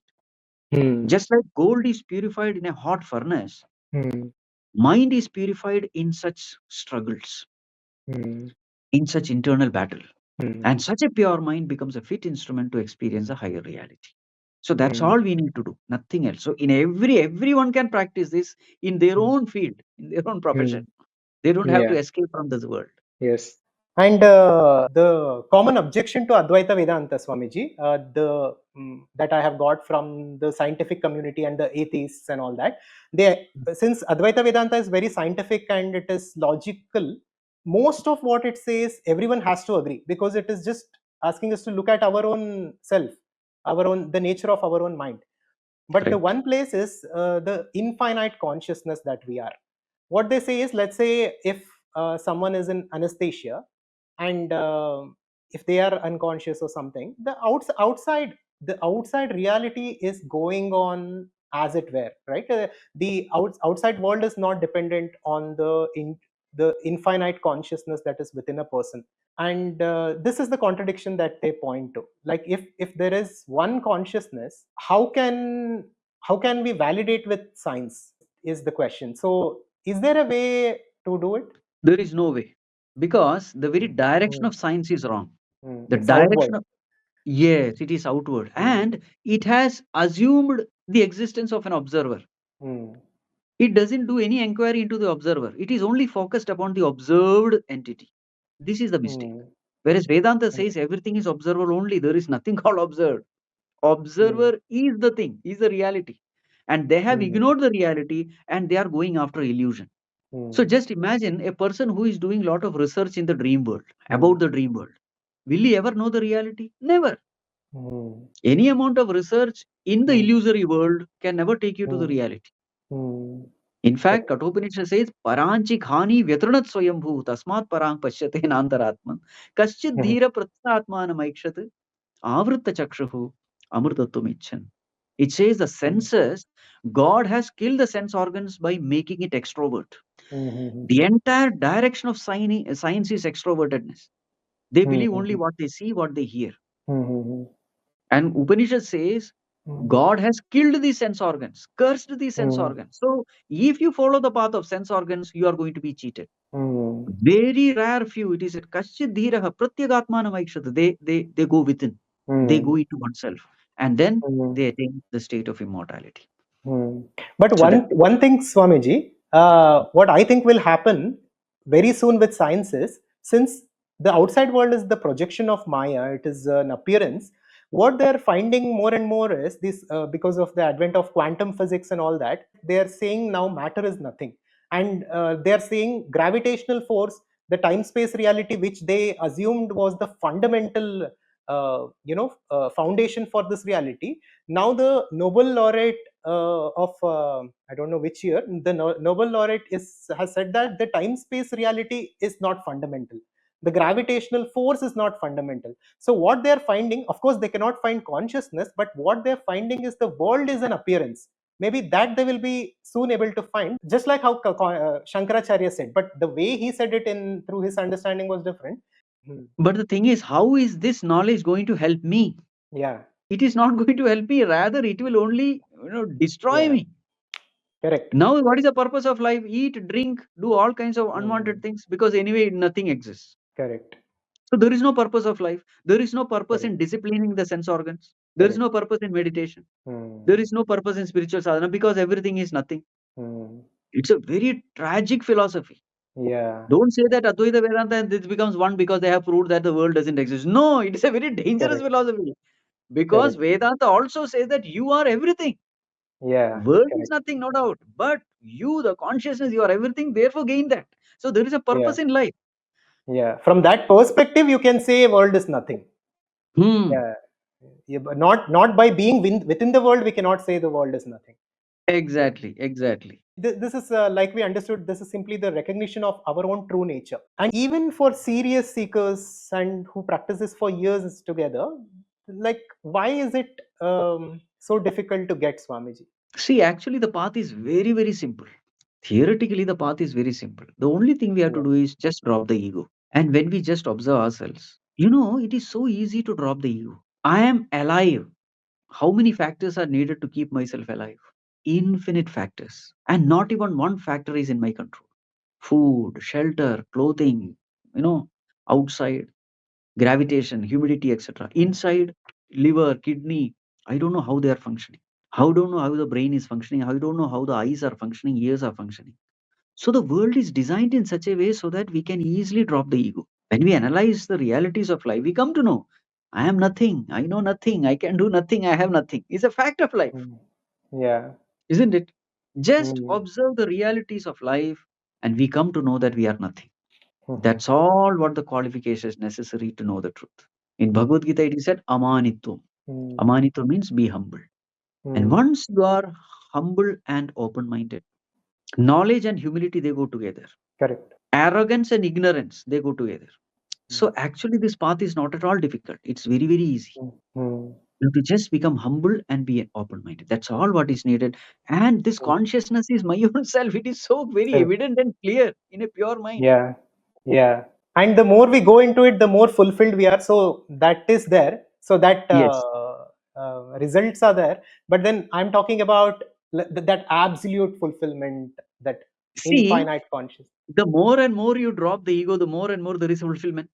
hmm, Just like gold is purified in a hot furnace, hmm, mind is purified in such struggles, hmm, in such internal battle. hmm, And such a pure mind becomes a fit instrument to experience a higher reality. So that's hmm, all we need to do, nothing else. So in everyone can practice this in their hmm, own field, in their own hmm. profession. They don't have to Yeah. escape from this world. Yes. And the common objection to Advaita Vedanta, Swamiji, that I have got from the scientific community and the atheists and all that, they since Advaita Vedanta is very scientific and it is logical, most of what it says everyone has to agree because it is just asking us to look at our own self, the nature of our own mind. But the Correct. one place is the infinite consciousness that we are. What they say is, let's say if someone is in anesthesia and if they are unconscious or something, the outside reality is going on as it were, right? Outside world is not dependent on the infinite consciousness that is within a person. And this is the contradiction that they point to. Like, if there is one consciousness, how can we validate with science is the question. So is there a way to do it? There is no way because the very direction Hmm. of science is wrong. The It's direction outward. of, yes, it is outward Hmm. and it has assumed the existence of an observer. Hmm. It doesn't do any inquiry into the observer. It is only focused upon the observed entity. This is the mistake. Hmm. Whereas Vedanta Hmm. says everything is observer only. There is nothing called observed. Observer is the thing, is the reality. And they have mm, ignored the reality and they are going after illusion. So mm, just imagine a person who is doing a lot of research in the dream world, mm, about the dream world. Will he ever know the reality? Never. mm, Any amount of research in the mm, illusory world can never take you to the mm, reality. mm. In fact, Correct. Kathopanishad says, Paranchi khani vyatranat swayambhu tasmat parang pashyate nantaratman kaschid Mhm, dhira pratatmanam aikshat avritta chakshuhu amrtatvam icchan. It says the mm, senses, God has killed the sense organs by making it extrovert. mhm, The entire direction of science is extrovertedness. They believe only mhm, what they see, what they hear. mhm, And Upanishad says mhm, God has killed these sense organs, cursed these sense mhm, organs. So if you follow the path of sense organs, you are going to be cheated. mhm, Very rare few. It is a kaschid dhiraha pratyagatmanam aikshata. They go within. They go mhm, into oneself. And then mhm. they attain the state of immortality. Hmm. But So that one thing, Swamiji, what I think will happen very soon with science is, since the outside world is the projection of Maya, it is an appearance. What they are finding more and more is this, because of the advent of quantum physics and all that, they are saying now matter is nothing, and they are saying gravitational force, the time-space reality, which they assumed was the fundamental, foundation for this reality. Now the Nobel laureate of I don't know which year, the Nobel laureate has said that the time space reality is not fundamental. The gravitational force is not fundamental. So what they are finding, of course, they cannot find consciousness, but what they are finding is the world is an appearance. Maybe that they will be soon able to find, just like how Shankaracharya said. But the way he said it in through his understanding was different. Hmm. but the thing is, how is this knowledge going to help me? Yeah, It is not going to help me, rather, it will only destroy yeah, me. correct. Now, what is the purpose of life? Eat, drink, do all kinds of Hmm. unwanted things because anyway nothing exists. Correct, So there is no purpose of life. There is no purpose in correct, disciplining the sense organs. There is correct. no purpose in meditation. There Hmm. is no purpose in spiritual sadhana because everything is nothing. Hmm. It's a very tragic philosophy. Yeah, Don't say that Advaita Vedanta and this becomes one because they have proved that the world doesn't exist. No, it is a very dangerous correct, philosophy because correct. Vedanta also says that you are everything. Yeah, World is correct. nothing, no doubt. But you, the consciousness, you are everything, therefore gain that. So there is a Yeah, purpose in life. yeah. From that perspective, you can say world is nothing. Hmm. Yeah, yeah, but not by being within the world, we cannot say the world is nothing. Yeah. Exactly, exactly. This is like we understood. This is simply the recognition of our own true nature, and even for serious seekers and who practice this for years together, like why is it so difficult to get, Swamiji? See, actually, the path is very, very simple. Theoretically, the path is very simple. The only thing we have to Yeah. do is just drop the ego. And when we just observe ourselves, it is so easy to drop the ego. I am alive. How many factors are needed to keep myself alive? Infinite factors. And not even one factor is in my control. Food, shelter, clothing, outside, gravitation, humidity, etc. Inside, liver, kidney, I don't know how they are functioning. How don't know how the brain is functioning. I don't know how the eyes are functioning, ears are functioning. So the world is designed in such a way so that we can easily drop the ego. When we analyze the realities of life, we come to know I am nothing, I know nothing, I can do nothing, I have nothing. It's a fact of life, Mm. Yeah. isn't it? Just Mm. observe the realities of life and we come to know that we are nothing. Mhm. That's all what the qualification is necessary to know the truth. In Bhagavad Gita, it is said, Amanitvam. Mm. Amanitvam means be humble. And Mm. once you are humble and open minded, knowledge and humility, they go together. Correct. Arrogance and ignorance, they go together. Mm. So actually, this path is not at all difficult. It's very, very easy. Mm. Mm. You have to just become humble and be open minded. That's all what is needed. And this Mm. consciousness is my own self. It is so very Self. evident and clear in a pure mind. Yeah. Yeah. And the more we go into it, the more fulfilled we are. So that is there. So that Yes. results are there. But then I'm talking about that absolute fulfillment, that See, infinite consciousness. the more and more you drop the ego, the more and more there is fulfillment.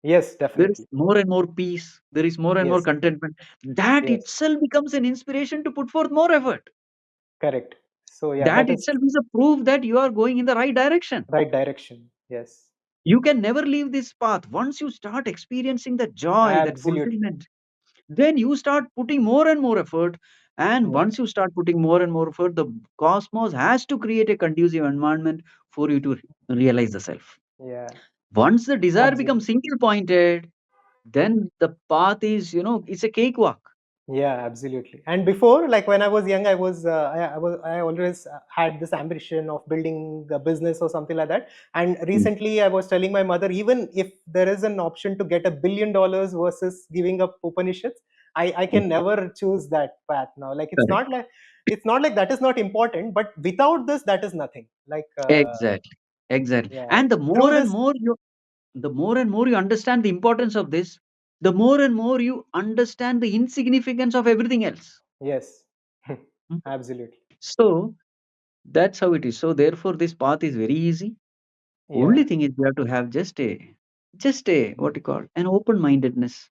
Yes, There is definitely. more and more peace. There is more and more Yes. contentment. That Yes. itself becomes an inspiration to put forth more effort. Correct. So yeah, That that is itself is a proof that you are going in the right direction. right direction. Yes. You can never leave this path. Once you start experiencing that joy, that Absolutely. fulfillment, then you start putting more and more effort. And Yeah. once you start putting more and more effort, the cosmos has to create a conducive environment for you to realize the self. Yeah. Once the desire becomes Absolutely. single pointed, then the path is, it's a cakewalk. Yeah, absolutely. And before, like when I was young, I always had this ambition of building a business or something like that. And Mm. recently, I was telling my mother, even if there is an option to get $1 billion versus giving up Upanishads, I Mm. can never choose that path now. Like Correct. it's not like that is not important, but without this, that is nothing. Like Exactly. Exactly. yeah, And through this, the more and more you understand the importance of this, the more and more you understand the insignificance of everything else. yes, Mm. absolutely, So that's how it is. So therefore, this path is very easy. Only yeah. thing is you have to have just a what you call an open-mindedness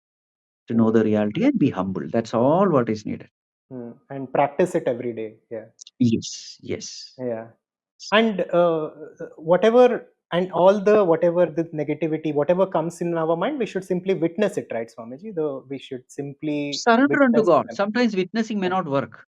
to know the Mm, reality and be humble. That's all what is needed. and practice it every day. Yeah, Yes, yes. yeah. And whatever and all the whatever the negativity, whatever comes in our mind, we should simply witness it, right, Swamiji? We should simply Surrender unto witness God. them. Sometimes witnessing may Yeah. not work.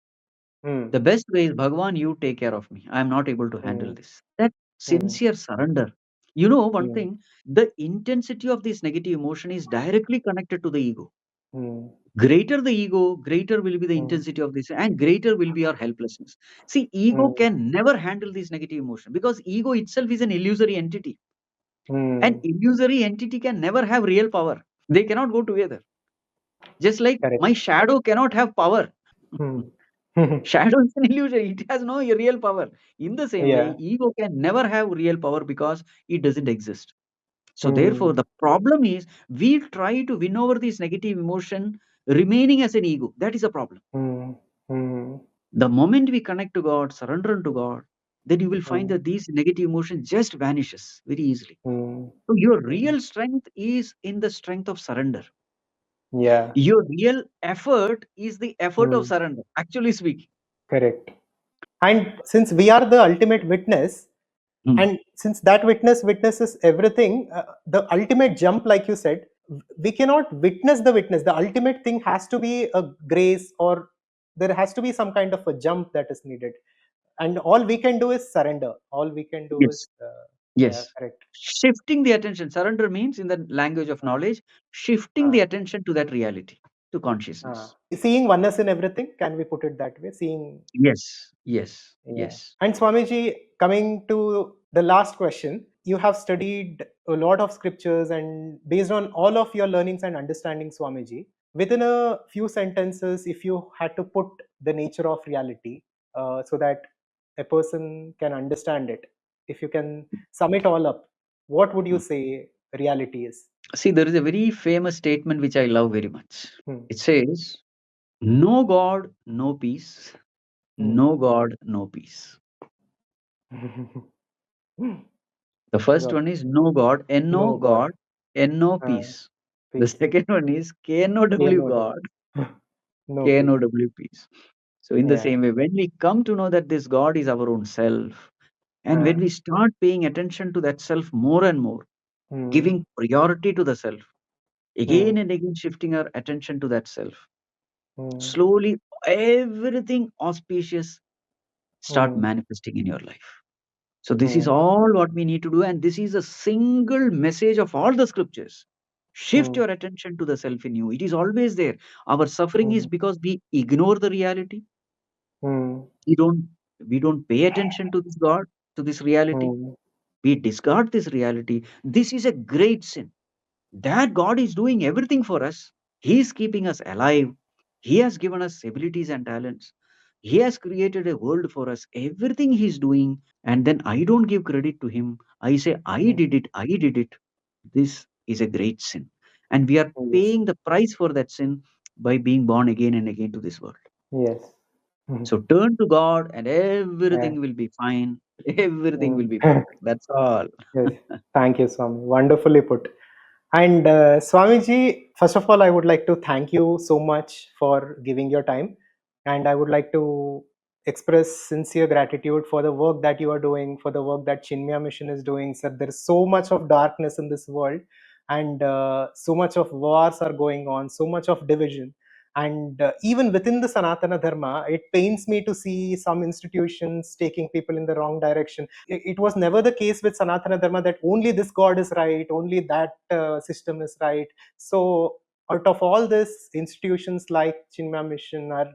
Mm, The best way is Bhagwan, you take care of me. I am not able to handle mm, this. That mm, sincere surrender. You know, one mm, thing, the intensity of this negative emotion is directly connected to the ego. mm, Greater the ego, greater will be the mm, intensity of this, and greater will be our helplessness. See, ego mm, can never handle this negative emotion because ego itself is an illusory entity. An mm. illusory entity can never have real power. They cannot go together. Just like Correct. my shadow cannot have power. Mm. Shadow is an illusion. It has no real power. In the same way, Yeah. ego can never have real power because it doesn't exist. So therefore, Mm, the problem is we try to win over this negative emotion remaining as an ego. That is a problem. mm, mm, The moment we connect to God, surrender to God, then you will find mm, that these negative emotion just vanishes very easily. mm, So your mm. real strength is in the strength of surrender. Yeah. Your real effort is the effort of Mm, surrender, actually speaking. correct. And since we are the ultimate witness, Hmm. and since that witness witnesses everything, the ultimate jump, like you said, we cannot witness the witness. The ultimate thing has to be a grace, or there has to be some kind of a jump that is needed, and all we can do is surrender. All we can do is Yes. yeah, Yes. correct. Shifting the attention. Surrender means, in the language of uh, knowledge, shifting uh, the attention to that reality, to consciousness. Seeing oneness in everything, can we put it that way? Seeing. Yes. Yes. Yeah. Yes. And Swamiji, coming to the last question, you have studied a lot of scriptures, and based on all of your learnings and understanding, Swamiji, within a few sentences, if you had to put the nature of reality so that a person can understand it, if you can sum it all up, what would you Hmm. say reality is? See, there is a very famous statement which I love very much. Hmm. It says, no God, no peace. Hmm. No God, no peace. The first God. one is no God, No N-O God. God, N-O Uh, peace. The peace. second one is K-N-O-W No, God, no peace. K-N-O-W peace. So in the Yeah. same way, when we come to know that this God is our own self, and Uh, when we start paying attention to that self more and more, hmm. giving priority to the self, Hmm. again and again shifting our attention to that self, Hmm. slowly everything auspicious start Hmm. manifesting in your life. So this is Hmm. all what we need to do, and this is a single message of all the scriptures. Shift Hmm. your attention to the self in you. It is always there. Our suffering is Hmm. because we ignore the reality. Hmm. We don't we don't pay attention to this God, to this reality. Hmm. We discard this reality. This is a great sin. That God is doing everything for us. He is keeping us alive. He has given us abilities and talents. He has created a world for us. Everything He's doing, and then I don't give credit to Him. I say, I Hmm. did it. I did it. This is a great sin. And we are Yes. paying the price for that sin by being born again and again to this world. Yes. Hmm. So turn to God and Yeah. everything will be fine. Everything Hmm. will be perfect. That's all. Yes. Thank you, Swami. Wonderfully put. And Swamiji, first of all, I would like to thank you so much for giving your time. And I would like to express sincere gratitude for the work that you are doing, for the work that Chinmaya Mission is doing. Sir, there is so much of darkness in this world, and so much of wars are going on, so much of division. And even within the Sanatana Dharma, it pains me to see some institutions taking people in the wrong direction. It was never the case with Sanatana Dharma that only this God is right, only that system is right. So out of all this, institutions like Chinmaya Mission are,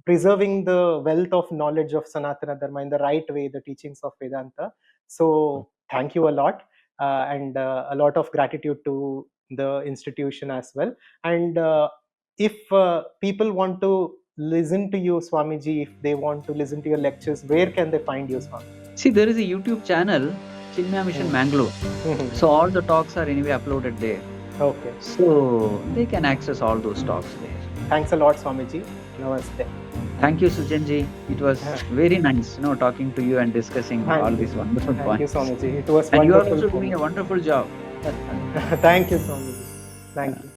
preserving the wealth of knowledge of Sanatana Dharma in the right way, the teachings of Vedanta. So thank you a lot, and a lot of gratitude to the institution as well. And if people want to listen to you, Swamiji, if they want to listen to your lectures, where can they find you, Swami? See, there is a YouTube channel, Chinmaya Mission Mangalore. So all the talks are anyway uploaded there. Okay. So they can access all those talks there. Thanks a lot, Swamiji. Namaste. Thank you, Sujanji. It was very nice, talking to you and discussing Thank all you. these wonderful Thank you, points. Swamiji. It was And you are wonderful also for doing me. a wonderful job. Thank you, Swamiji. Thank you.